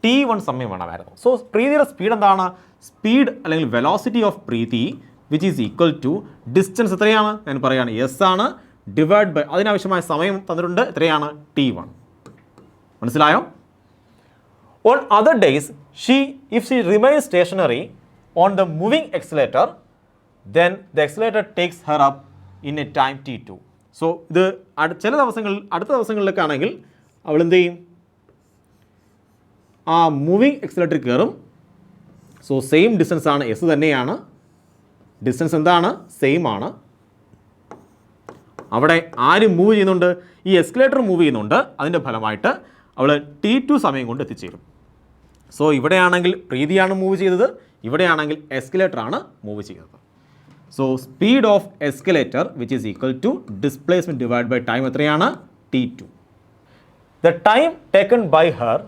T1 സമയം വേണമായിരുന്നു. സോ പ്രീതിയുടെ സ്പീഡ് എന്താണ്? സ്പീഡ് അല്ലെങ്കിൽ velocity of Preethi which is equal to distance എത്രയാണ്? ഞാൻ പറയുകയാണ് എസ് ആണ്, ഡിവൈഡ് ബൈ അതിനാവശ്യമായ സമയം തന്നിട്ടുണ്ട്, എത്രയാണ്? T1. മനസ്സിലായോ? On other days if she remains stationary on the moving accelerator, then the accelerator takes her up in a time T2. So ഇത് അടുത്ത ദിവസങ്ങളിലൊക്കെ ആണെങ്കിൽ അവൾ എന്ത് ചെയ്യും? ആ മൂവിങ് എക്സലേറ്ററിൽ കയറും. സോ സെയിം ഡിസ്റ്റൻസ് ആണ്, എസ് തന്നെയാണ്, ഡിസ്റ്റൻസ് എന്താണ്? സെയിം ആണ്. അവിടെ ആര് മൂവ് ചെയ്യുന്നുണ്ട്? ഈ എസ്കലേറ്റർ മൂവ് ചെയ്യുന്നുണ്ട്. അതിൻ്റെ ഫലമായിട്ട് അവൾ T2 സമയം കൊണ്ട് എത്തിച്ചേരും. സോ ഇവിടെയാണെങ്കിൽ പ്രീതിയാണ് മൂവ് ചെയ്തത്, ഇവിടെയാണെങ്കിൽ എസ്കലേറ്ററാണ് മൂവ് ചെയ്തത്. So speed of escalator which is equal to displacement divide by time എത്രയാണ്? T2. The time taken by her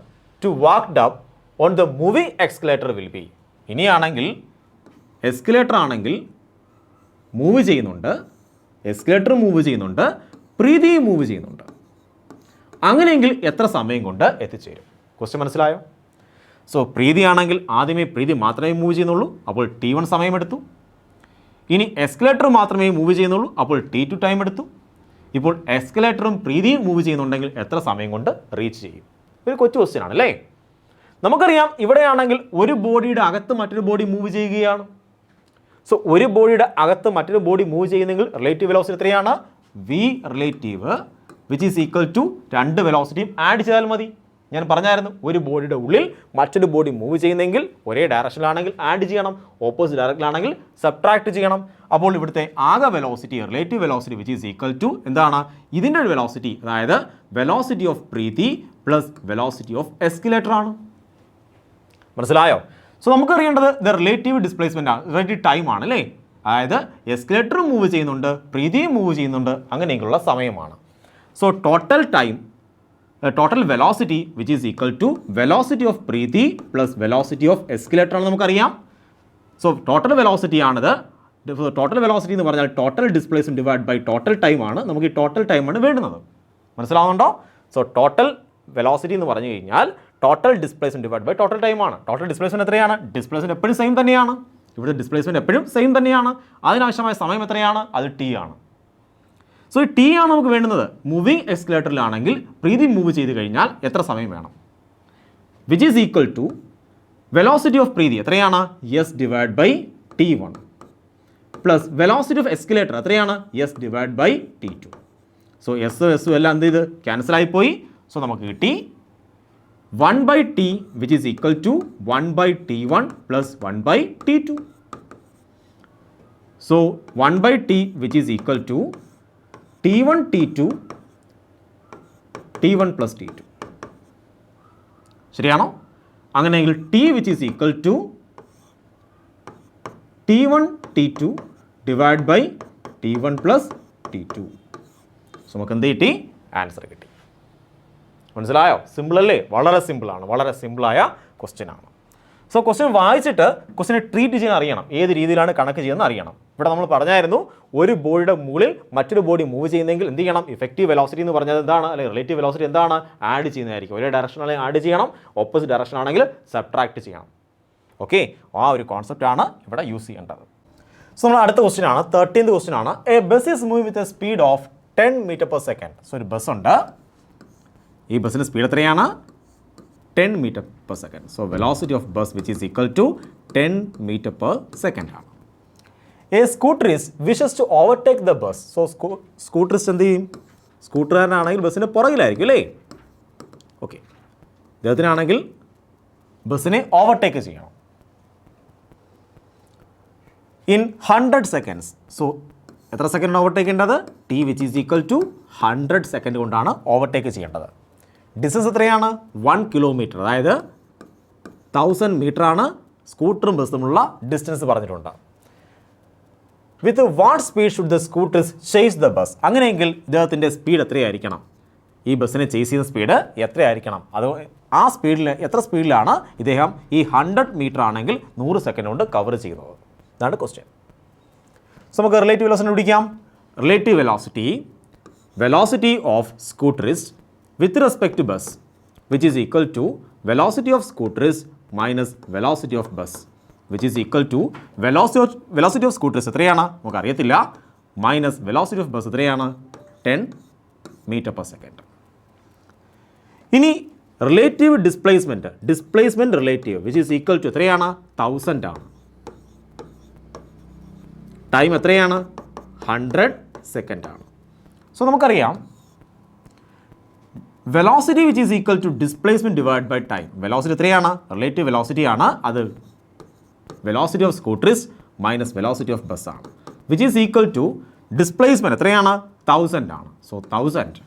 to walked up on the moving escalator will be. ഇനിയാണെങ്കിൽ എസ്കലേറ്റർ ആണെങ്കിൽ move ചെയ്യുന്നുണ്ട്, escalator move ചെയ്യുന്നുണ്ട്, Preethi move ചെയ്യുന്നുണ്ട്. അങ്ങനെയെങ്കിൽ എത്ര സമയം കൊണ്ട് എത്തിച്ചേരും? ക്വസ്റ്റ്യൻ മനസ്സിലായോ? സോ പ്രീതിയാണെങ്കിൽ ആദ്യമേ പ്രീതി മാത്രമേ മൂവ് ചെയ്യുന്നുള്ളൂ, അപ്പോൾ T1 സമയമെടുത്തു. ഇനി എസ്കലേറ്റർ മാത്രമേ മൂവ് ചെയ്യുന്നുള്ളൂ, അപ്പോൾ T2 ടൈം എടുത്തു. ഇപ്പോൾ എസ്കലേറ്ററും പ്രീതിയും മൂവ് ചെയ്യുന്നുണ്ടെങ്കിൽ എത്ര സമയം കൊണ്ട് റീച്ച് ചെയ്യും? ഒരു കൊച്ചു ക്വസ്റ്റ്യൻ ആണ് അല്ലേ? നമുക്കറിയാം ഇവിടെയാണെങ്കിൽ ഒരു ബോഡിയുടെ അകത്ത് മറ്റൊരു ബോഡി മൂവ് ചെയ്യുകയാണ്. സോ ഒരു ബോഡിയുടെ അകത്ത് മറ്റൊരു ബോഡി മൂവ് ചെയ്യുന്നെങ്കിൽ റിലേറ്റീവ് വെലോസിറ്റി എത്രയാണ്? V relative which is equal to രണ്ട് വെലോസിറ്റിയും ആഡ് ചെയ്താൽ മതി. ഞാൻ പറഞ്ഞായിരുന്നു ഒരു ബോഡിയുടെ ഉള്ളിൽ മറ്റൊരു ബോഡി മൂവ് ചെയ്യുന്നെങ്കിൽ ഒരേ ഡയറക്ഷനിലാണെങ്കിൽ ആഡ് ചെയ്യണം, ഓപ്പോസിറ്റ് ഡയറക്ഷനിലാണെങ്കിൽ സബ്ട്രാക്ട് ചെയ്യണം. അപ്പോൾ ഇവിടുത്തെ ആകെ velocity relative velocity which is equal to എന്താണ്? ഇതിൻ്റെ ഒരു വെലോസിറ്റി, അതായത് velocity of Preethi plus velocity of escalator ആണ്. മനസ്സിലായോ? സോ നമുക്കറിയേണ്ടത് ദ റിലേറ്റീവ് ഡിസ്പ്ലേസ്മെൻ്റ് ആണ്, റിലേറ്റീവ് ടൈം ആണ് അല്ലേ? അതായത് എസ്കലേറ്റർ മൂവ് ചെയ്യുന്നുണ്ട്, പ്രീതിയും മൂവ് ചെയ്യുന്നുണ്ട്, അങ്ങനെയൊക്കെയുള്ള സമയമാണ്. So total time, total velocity which is equal to velocity of Preethi plus velocity of escalator ആണ് നമുക്കറിയാം. സോ ടോട്ടൽ വെലോസിറ്റി ആണിത്. ടോട്ടൽ വെലോസിറ്റി എന്ന് പറഞ്ഞാൽ total displacement divide by total time ആണ്. നമുക്ക് ഈ ടോട്ടൽ ടൈമാണ് വേണ്ടുന്നത്. മനസ്സിലാവുന്നുണ്ടോ? സോ ടോട്ടൽ വെലോസിറ്റി എന്ന് പറഞ്ഞു കഴിഞ്ഞാൽ total displacement divide by total time ആണ്. ടോട്ടൽ ഡിസ്പ്ലേസ്മെൻറ്റ് എത്രയാണ്? ഡിസ്പ്ലേസ്മെൻറ്റ് എപ്പോഴും സെയിം തന്നെയാണ്. ഇവിടെ ഡിസ്പ്ലേസ്മെൻറ്റ് എപ്പോഴും സെയിം തന്നെയാണ്. അതിനാവശ്യമായ സമയം എത്രയാണ്? അത് T ആണ്. സോ ഈ T ആണ് നമുക്ക് വേണ്ടുന്നത്. മൂവിങ് എസ്കലേറ്ററിലാണെങ്കിൽ പ്രീതി മൂവ് ചെയ്ത് കഴിഞ്ഞാൽ എത്ര സമയം വേണം? Which is equal to velocity of Preethi എത്രയാണ്? S divide by T1 plus velocity of escalator എത്രയാണ്? S divide by T2. So S എല്ലാം എന്ത് ചെയ്ത് ക്യാൻസലായിപ്പോയി. സോ നമുക്ക് കിട്ടി 1/T which is equal to 1/T1 plus 1/T2. So 1/T which is equal to T1 T2 T1 plus T2. ശരിയാണോ? അങ്ങനെയെങ്കിൽ T which is equal to T1 T2 divided by T1 plus T2. So നമുക്ക് എന്ത് കിട്ടി? Answer കിട്ടി. മനസ്സിലായോ? Simple അല്ലേ? വളരെ സിമ്പിളാണ്, വളരെ സിമ്പിളായ ക്വസ്റ്റ്യൻ ആണ്. സോ ക്വസ്റ്റ്യൻ വായിച്ചിട്ട് ക്വസ്റ്റ്യനെ ട്രീറ്റ് ചെയ്യാൻ അറിയണം, ഏത് രീതിയിലാണ് കണക്ക് ചെയ്യുന്നത് അറിയണം. ഇവിടെ നമ്മൾ പറഞ്ഞായിരുന്നു ഒരു ബോഡിയുടെ മുകളിൽ മറ്റൊരു ബോഡി മൂവ് ചെയ്യുന്നെങ്കിൽ എന്ത് ചെയ്യണം? ഇഫക്റ്റീവ് വെലോസിറ്റി എന്ന് പറഞ്ഞത് എന്താണ്? അല്ലെങ്കിൽ റിലേറ്റീവ് വെലോസിറ്റി എന്താണ്? ആഡ് ചെയ്യുന്നതായിരിക്കും. ഒരേ ഡയറക്ഷനാണെങ്കിൽ ആഡ് ചെയ്യണം, ഓപ്പോസിറ്റ് ഡയറക്ഷൻ ആണെങ്കിൽ സബ്ട്രാക്ട് ചെയ്യണം. ഓക്കെ, ആ ഒരു കോൺസെപ്റ്റാണ് ഇവിടെ യൂസ് ചെയ്യേണ്ടത്. സോ നമ്മൾ അടുത്ത ക്വസ്റ്റ്യൻ ആണ്, 13th ക്വസ്റ്റ്യൻ ആണ്. A bus is moving with a speed of 10 m/s. So ഒരു ബസ് ഉണ്ട്, ഈ ബസ്സിൻ്റെ സ്പീഡ് എത്രയാണ്? 10 m/s. So velocity of bus which is equal to 10 m/s ആണ്. A scooterist wishes to overtake the bus. So scooterist എന്ത് ചെയ്യും? സ്കൂട്ടറുകാരനാണെങ്കിൽ ബസ്സിൻ്റെ പുറകിലായിരിക്കും അല്ലേ? ഓക്കെ, അദ്ദേഹത്തിനാണെങ്കിൽ ബസ്സിനെ ഓവർടേക്ക് ചെയ്യണം ഇൻ 100 seconds. സോ എത്ര സെക്കൻഡാണ് ഓവർടേക്ക് ചെയ്യേണ്ടത്? T which is equal to 100 second കൊണ്ടാണ് ഓവർടേക്ക് ചെയ്യേണ്ടത്. ഡിസ്റ്റൻസ് എത്രയാണ്? 1 കിലോമീറ്റർ, അതായത് 1000 മീറ്റർ ആണ് സ്കൂട്ടറും ബസ്സുമുള്ള ഡിസ്റ്റൻസ് പറഞ്ഞിട്ടുണ്ട്. With what speed should the scooters chase the bus? അങ്ങനെയെങ്കിൽ ഇദ്ദേഹത്തിൻ്റെ സ്പീഡ് എത്രയായിരിക്കണം? ഈ ബസ്സിനെ ചേസ് ചെയ്യുന്ന സ്പീഡ് എത്രയായിരിക്കണം? അത് ആ സ്പീഡിൽ എത്ര സ്പീഡിലാണ് ഇദ്ദേഹം ഈ 100 മീറ്റർ ആണെങ്കിൽ 100 സെക്കൻഡ് കൊണ്ട് കവർ ചെയ്യുന്നത്? ഇതാണ് ക്വസ്റ്റ്യൻ. സോ നമുക്ക് റിലേറ്റീവ് വെലോസിറ്റി പിടിക്കാം. Relative velocity of scooterist with respect to bus which is equal to velocity of scooterist minus velocity of bus which is equal to velocity of scooterist എത്രയാണ്? നമുക്ക് അറിയത്തില്ല. Minus velocity of bus എത്രയാണ്? 10 m/s. ഇനി relative displacement relative which is equal to എത്രയാണ്? 1000 ആണ്. Time എത്രയാണ്? 100 second ആണ്. So നമുക്കറിയാം velocity which is equal to displacement divide by time. Velocity എത്രയാണ്? റിലേറ്റീവ് വെലോസിറ്റി ആണ്. അത് velocity of scooterist minus velocity of bus ആണ്. Which is equal to displacement എത്രയാണ്? 1000 ആണ്. സോ 1000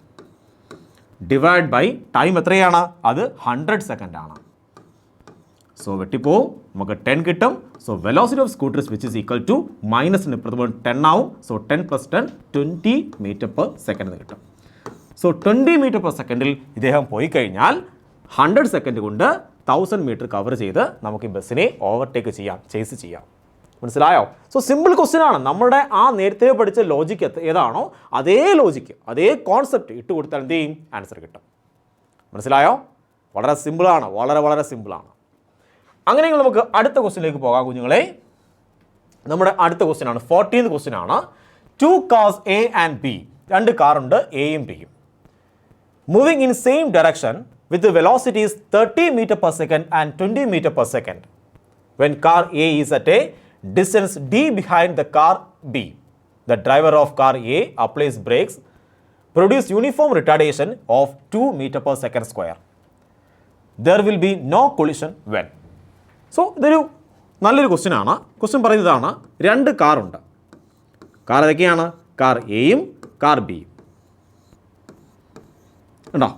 ഡിവൈഡ് ബൈ ടൈം എത്രയാണ്? അത് 100 സെക്കൻഡ് ആണ്. സോ വെട്ടിപ്പോവും, നമുക്ക് 10 കിട്ടും. So velocity of scooters which is equal to മൈനസിന് ഇപ്പുറത്ത് 10 ആവും. സോ 10 + 10 20 മീറ്റർ പെർ സെക്കൻഡ് എന്ന് കിട്ടും. സോ 20 മീറ്റർ പെർ സെക്കൻഡിൽ ഇദ്ദേഹം പോയി കഴിഞ്ഞാൽ 100 സെക്കൻഡ് കൊണ്ട് 1000 മീറ്റർ കവർ ചെയ്ത് നമുക്ക് ഈ ബസ്സിനെ ഓവർടേക്ക് ചെയ്യാം, ചേസ് ചെയ്യാം. മനസ്സിലായോ? സോ സിമ്പിൾ ക്വസ്റ്റ്യൻ ആണ്. നമ്മുടെ ആ നേരത്തെ പഠിച്ച ലോജിക്ക് ഏതാണോ അതേ ലോജിക്ക്, അതേ കോൺസെപ്റ്റ് ഇട്ട് കൊടുത്താൽ എന്ത് ചെയ്യും? ആൻസർ കിട്ടും. മനസ്സിലായോ? വളരെ സിമ്പിളാണ്, വളരെ വളരെ സിമ്പിളാണ്. അങ്ങനെയെങ്കിൽ നമുക്ക് അടുത്ത ക്വസ്റ്റ്യനിലേക്ക് പോകാം കുഞ്ഞുങ്ങളെ. നമ്മുടെ അടുത്ത ക്വസ്റ്റ്യൻ ആണ് 14th ക്വസ്റ്റ്യൻ ആണ്. 2 cars A and B, 2 കാറുണ്ട്, എയും ബിയും, moving in same direction with the velocities 30 meter per second and 20 meter per second. When car A is at a distance d behind the car B, the driver of car A applies brakes, produce uniform retardation of 2 meter per second square. There will be no collision when. So ഇതൊരു നല്ലൊരു question ആണ്. Question പറയുന്നതാണ്, 2 കാറുണ്ട്. Car ഏതൊക്കെയാണ്? Car എയും car ബിയും. ഉണ്ടോ?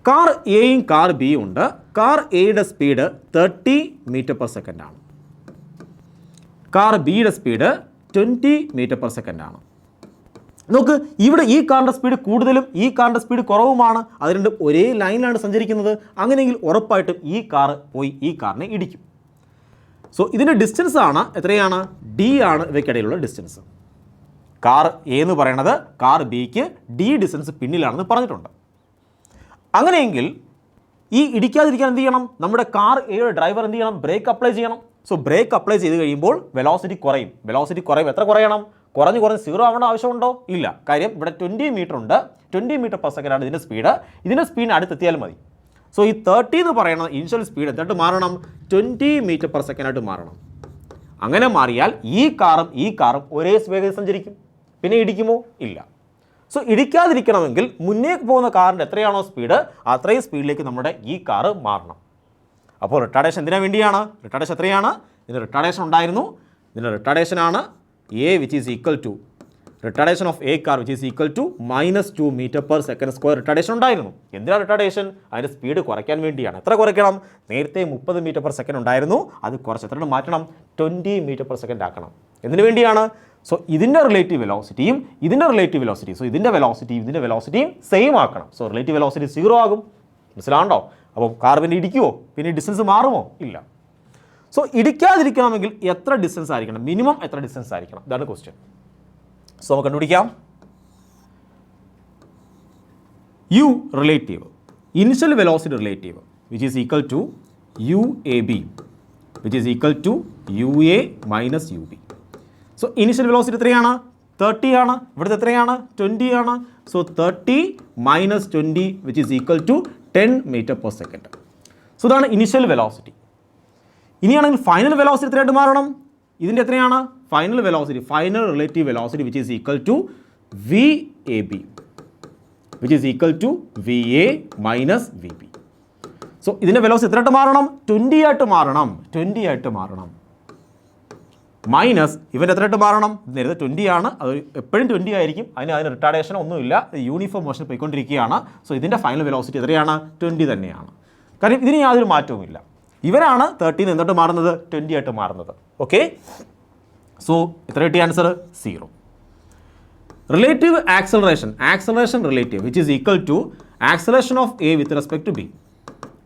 Car എയും കാർ ബിയും ഉണ്ട്. കാർ എയുടെ സ്പീഡ് 30 മീറ്റർ പെർ സെക്കൻഡ് ആണ്. കാർ ബിയുടെ സ്പീഡ് 20 മീറ്റർ പെർ സെക്കൻഡ് ആണ്. നോക്ക്, ഇവിടെ ഈ കാറിൻ്റെ സ്പീഡ് കൂടുതലും ഈ കാറിൻ്റെ സ്പീഡ് കുറവുമാണ്. അത് രണ്ടും ഒരേ ലൈനിലാണ് സഞ്ചരിക്കുന്നത്. അങ്ങനെയെങ്കിൽ ഉറപ്പായിട്ടും ഈ കാർ പോയി ഈ കാറിനെ ഇടിക്കും. സോ ഇതിൻ്റെ ഡിസ്റ്റൻസ് ആണ് എത്രയാണ്? ഡി ആണ് ഇവയ്ക്കിടയിലുള്ള ഡിസ്റ്റൻസ്. കാർ എ എന്ന് പറയുന്നത് കാർ ബിക്ക് ഡി ഡിസ്റ്റൻസ് പിന്നിലാണെന്ന് പറഞ്ഞിട്ടുണ്ട്. അങ്ങനെയെങ്കിൽ ഈ ഇടിക്കാതിരിക്കാൻ എന്ത് ചെയ്യണം? നമ്മുടെ കാർ എയുടെ ഡ്രൈവർ എന്ത് ചെയ്യണം? ബ്രേക്ക് അപ്ലൈ ചെയ്യണം. സോ ബ്രേക്ക് അപ്ലൈ ചെയ്ത് കഴിയുമ്പോൾ വെലോസിറ്റി കുറയും. വെലോസിറ്റി കുറയും. എത്ര കുറയണം? കുറഞ്ഞ് 0 ആവേണ്ട ആവശ്യമുണ്ടോ? ഇല്ല. കാര്യം ഇവിടെ 20 മീറ്റർ ഉണ്ട്. 20 മീറ്റർ പെർ സെക്കൻഡ് ആണ് ഇതിൻ്റെ സ്പീഡ്. ഇതിൻ്റെ സ്പീഡിന് അടുത്തെത്തിയാൽ മതി. സോ ഈ 30 എന്ന് പറയുന്ന ഇനിഷ്യൽ സ്പീഡ് എന്തായിട്ട് മാറണം? 20 മീറ്റർ പെർ സെക്കൻഡ് ആയിട്ട് മാറണം. അങ്ങനെ മാറിയാൽ ഈ കാറും ഒരേ വേഗതയിൽ സഞ്ചരിക്കും. പിന്നെ ഇടിക്കുമോ? ഇല്ല. സോ ഇടിക്കാതിരിക്കണമെങ്കിൽ മുന്നേ പോകുന്ന കാറിൻ്റെ എത്രയാണോ സ്പീഡ് അത്രയും സ്പീഡിലേക്ക് നമ്മുടെ ഈ കാറ് മാറണം. അപ്പോൾ റിട്ടാർഡേഷൻ എന്തിനാ വേണ്ടിയാണ്? റിട്ടാർഡേഷൻ എത്രയാണ്? ഇതിന് റിട്ടാർഡേഷൻ ഉണ്ടായിരുന്നു. ഇതിൻ്റെ റിട്ടാർഡേഷനാണ് A which is equal to retardation of A car which is equal to -2 meter per second square retardation ഉണ്ടായിരുന്നു. എന്തിനാണ് റിട്ടാർഡേഷൻ? അതിൻ്റെ സ്പീഡ് കുറയ്ക്കാൻ വേണ്ടിയാണ്. എത്ര കുറയ്ക്കണം? നേരത്തെ 30 മീറ്റർ പെർ സെക്കൻഡ് ഉണ്ടായിരുന്നു, അത് കുറച്ച് എത്ര മാറ്റണം? 20 മീറ്റർ പെർ സെക്കൻഡ് ആക്കണം. എന്തിനു വേണ്ടിയാണ്? സോ ഇതിൻ്റെ റിലേറ്റീവ് വെലോസിറ്റിയും ഇതിൻ്റെ റിലേറ്റീവ് വെലോസിറ്റി, സോ ഇതിൻ്റെ വെലോസിറ്റിയും സെയിം ആക്കണം. സോ റിലേറ്റീവ് വെലോസിറ്റി 0 ആകും. മനസ്സിലാണ്ടോ? അപ്പോൾ കാർ പിന്നെ ഇടിക്കുമോ? പിന്നെ ഡിസ്റ്റൻസ് മാറുമോ? ഇല്ല. സോ ഇടിക്കാതിരിക്കണമെങ്കിൽ എത്ര ഡിസ്റ്റൻസ് ആയിരിക്കണം? മിനിമം എത്ര ഡിസ്റ്റൻസ് ആയിരിക്കണം? ഇതാണ് ക്വസ്റ്റ്യൻ. സോ നമുക്ക് കണ്ടുപിടിക്കാം. U relative, initial velocity relative which is equal to U A B which is equal to U A minus U B. So initial velocity എത്രയാണ്? 30 ആണ്. ഇവിടുത്തെ എത്രയാണ്? 20 ആണ്. So 30 minus 20 which is equal to 10 metre per second. So ഇതാണ് initial velocity. ഇനിയാണെങ്കിൽ final velocity എത്രയായിട്ട് മാറണം? ഇതിൻ്റെ എത്രയാണ്? Final velocity, final relative velocity which is equal to V A B which is equal to V A minus V B. So ഇതിൻ്റെ velocity എത്രയായിട്ട് മാറണം? 20 ആയിട്ട് മാറണം. മൈനസ് ഇവൻ്റെ എത്രയായിട്ട് മാറണം? നേരത്തെ 20 ആണ്, അത് എപ്പോഴും 20 ആയിരിക്കും. അതിന് റിട്ടാർഡേഷൻ ഒന്നുമില്ല, യൂണിഫോം മോഷൻ പോയിക്കൊണ്ടിരിക്കുകയാണ്. സോ ഇതിൻ്റെ ഫൈനൽ വെലോസിറ്റി എത്രയാണ്? 20 തന്നെയാണ്. കാര്യം ഇതിന് യാതൊരു മാറ്റവുമില്ല. ഇവരാണ് 30 എന്നിട്ട് മാറുന്നത് 20 ആയിട്ട് മാറുന്നത്. ഓക്കെ, സോ എത്ര കിട്ടിയ answer? 0. Relative acceleration relative which is equal to acceleration of A with respect to B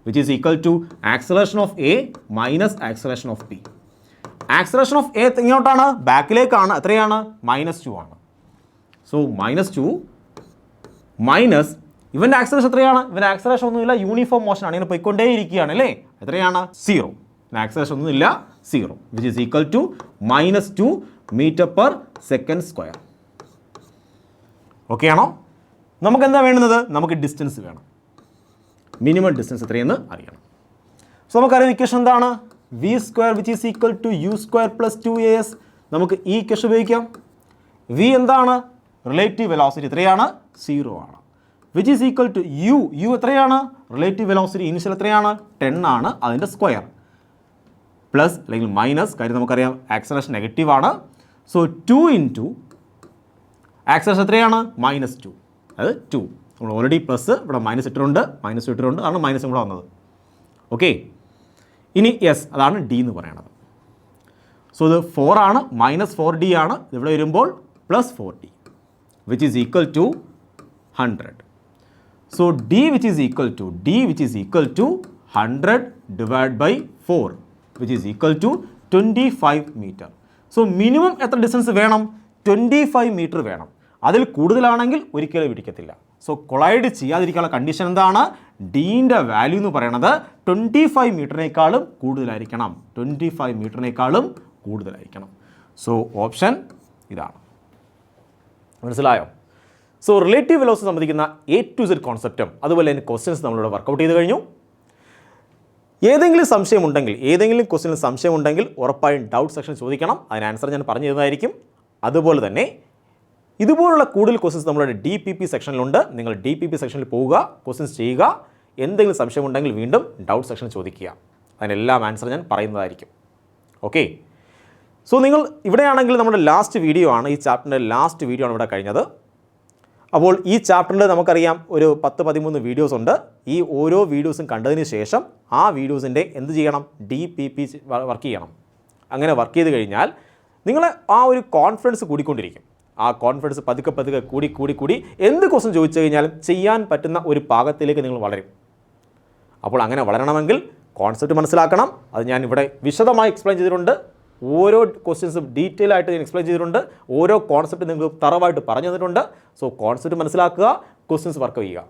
which is equal to acceleration of A minus acceleration of B. Acceleration of A ഇങ്ങോട്ടാണ്, ബാക്കിലേക്കാണ്. എത്രയാണ്? -2 ആണ്. So -2 minus ഇവൻ്റെ acceleration എത്രയാണ്? ഇവൻ്റെ acceleration ഒന്നുമില്ല, uniform motion ആണ്, ഇങ്ങനെ പോയിക്കൊണ്ടേയിരിക്കുകയാണ് അല്ലേ. എത്രയാണ്? 0. ആക്സലറേഷൻ ഒന്നുമില്ല, 0 which is equal to -2 metre per second square. Okay ആണോ? നമുക്ക് എന്താ വേണ്ടുന്നത്? നമുക്ക് ഡിസ്റ്റൻസ് വേണം. മിനിമം ഡിസ്റ്റൻസ് എത്രയെന്ന് അറിയണം. സോ നമുക്കറിയാം ഇക്വേഷൻ എന്താണ്? V square which is equal to U square plus 2as. നമുക്ക് ഈ ഇക്വേഷൻ ഉപയോഗിക്കാം. വി എന്താണ്? റിലേറ്റീവ് വെലോസിറ്റി എത്രയാണ്? 0 ആണ്. Which is equal to U എത്രയാണ്? റിലേറ്റീവ് വെലോസിറ്റി ഇനിഷ്യൽ എത്രയാണ്? 10 ആണ്, അതിൻ്റെ സ്ക്വയർ പ്ലസ് അല്ലെങ്കിൽ മൈനസ്, കാര്യം നമുക്കറിയാം ആക്സലറേഷൻ നെഗറ്റീവ് ആണ്. സോ 2 ഇൻറ്റു ആക്സലറേഷൻ എത്രയാണ്? -2. അത് 2. നമ്മൾ ഓൾറെഡി പ്ലസ് ഇവിടെ മൈനസ് ഇട്ടിട്ടുണ്ട്, അതാണ് മൈനസും കൂടെ വന്നത്. ഓക്കെ, ഇനി യെസ്, അതാണ് ഡി എന്ന് പറയുന്നത്. സോ ഇത് 4 ആണ്, -4d ആണ്. ഇവിടെ വരുമ്പോൾ +4d which is equal to 100. So d which is equal to 100 divided by 4 which is equal to 25 meter. So minimum എത്ര ഡിസ്റ്റൻസ് വേണം? 25 മീറ്റർ വേണം. അതിൽ കൂടുതലാണെങ്കിൽ ഒരിക്കലും പിടിക്കത്തില്ല. സോ കൊളൈഡ് ചെയ്യാതിരിക്കാനുള്ള കണ്ടീഷൻ എന്താണ്? ഡീൻ്റെ വാല്യൂ എന്ന് പറയുന്നത് 25 മീറ്ററിനേക്കാളും കൂടുതലായിരിക്കണം. 25 മീറ്ററിനേക്കാളും കൂടുതലായിരിക്കണം. സോ ഓപ്ഷൻ ഇതാണ്. മനസ്സിലായോ? സോ റിലേറ്റീവ് വെലോസിറ്റി സംബന്ധിക്കുന്ന A to Z കോൺസെപ്റ്റും അതുപോലെ തന്നെ ക്വസ്റ്റ്യൻസ് നമ്മളിവിടെ വർക്കൗട്ട് ചെയ്ത് കഴിഞ്ഞു. ഏതെങ്കിലും ക്വസ്റ്റ്യനിൽ സംശയമുണ്ടെങ്കിൽ ഉറപ്പായും ഡൗട്ട് സെക്ഷൻ ചോദിക്കണം. അതിന് ആൻസർ ഞാൻ പറഞ്ഞു തരുന്നതായിരിക്കും. അതുപോലെ തന്നെ ഇതുപോലുള്ള കൂടുതൽ ക്വസ്റ്റ്യൻസ് നമ്മളുടെ DPP സെക്ഷനിലുണ്ട്. നിങ്ങൾ DPP സെക്ഷനിൽ പോവുക, ക്വസ്റ്റ്യൻസ് ചെയ്യുക. എന്തെങ്കിലും സംശയമുണ്ടെങ്കിൽ വീണ്ടും ഡൗട്ട് സെക്ഷനിൽ ചോദിക്കുക. അതിനെല്ലാം ആൻസർ ഞാൻ പറയുന്നതായിരിക്കും. ഓക്കെ, സോ നിങ്ങൾ ഇവിടെയാണെങ്കിൽ നമ്മുടെ ലാസ്റ്റ് വീഡിയോ ആണ്, ഈ ചാപ്റ്ററിൻ്റെ ലാസ്റ്റ് വീഡിയോ ആണ് ഇവിടെ കഴിഞ്ഞത്. അപ്പോൾ ഈ ചാപ്റ്ററിൽ നമുക്കറിയാം ഒരു 10-13 വീഡിയോസ് ഉണ്ട്. ഈ ഓരോ വീഡിയോസും കണ്ടതിന് ശേഷം ആ വീഡിയോസിൻ്റെ എന്ത് ചെയ്യണം? DPP വർക്ക് ചെയ്യണം. അങ്ങനെ വർക്ക് ചെയ്ത് കഴിഞ്ഞാൽ നിങ്ങളെ ആ ഒരു കോൺഫിഡൻസ് കൂടിക്കൊണ്ടിരിക്കും. ആ കോൺഫിഡൻസ് പതുക്കെ കൂടി എന്ത് ക്വസ്റ്റ്യൻ ചോദിച്ചു കഴിഞ്ഞാലും ചെയ്യാൻ പറ്റുന്ന ഒരു പാകത്തിലേക്ക് നിങ്ങൾ വളരും. അപ്പോൾ അങ്ങനെ വളരണമെങ്കിൽ കോൺസെപ്റ്റ് മനസ്സിലാക്കണം. അത് ഞാൻ ഇവിടെ വിശദമായി എക്സ്പ്ലെയിൻ ചെയ്തിട്ടുണ്ട്. ഓരോ ക്വസ്റ്റ്യൻസും ഡീറ്റെയിൽ ആയിട്ട് ഞാൻ എക്സ്പ്ലെയിൻ ചെയ്തിട്ടുണ്ട്. ഓരോ കോൺസെപ്റ്റ് നിങ്ങൾക്ക് തറവായിട്ട് പറഞ്ഞു തന്നിട്ടുണ്ട്. സോ കോൺസെപ്റ്റ് മനസ്സിലാക്കുക, ക്വസ്റ്റ്യൻസ് വർക്ക് ചെയ്യുക.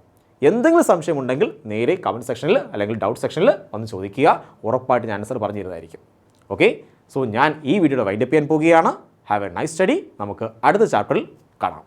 എന്തെങ്കിലും സംശയമുണ്ടെങ്കിൽ നേരെ കമൻറ്റ് സെക്ഷനിൽ അല്ലെങ്കിൽ ഡൗട്ട് സെക്ഷനിൽ വന്ന് ചോദിക്കുക. ഉറപ്പായിട്ട് ഞാൻ ആൻസർ പറഞ്ഞു തരുന്നതായിരിക്കും. ഓക്കെ, സോ ഞാൻ ഈ വീഡിയോയുടെ വൈൻഡപ്പ് ചെയ്യാൻ പോവുകയാണ്. Have A nice study. നമുക്ക് അടുത്ത ചാപ്റ്ററിൽ കാണാം.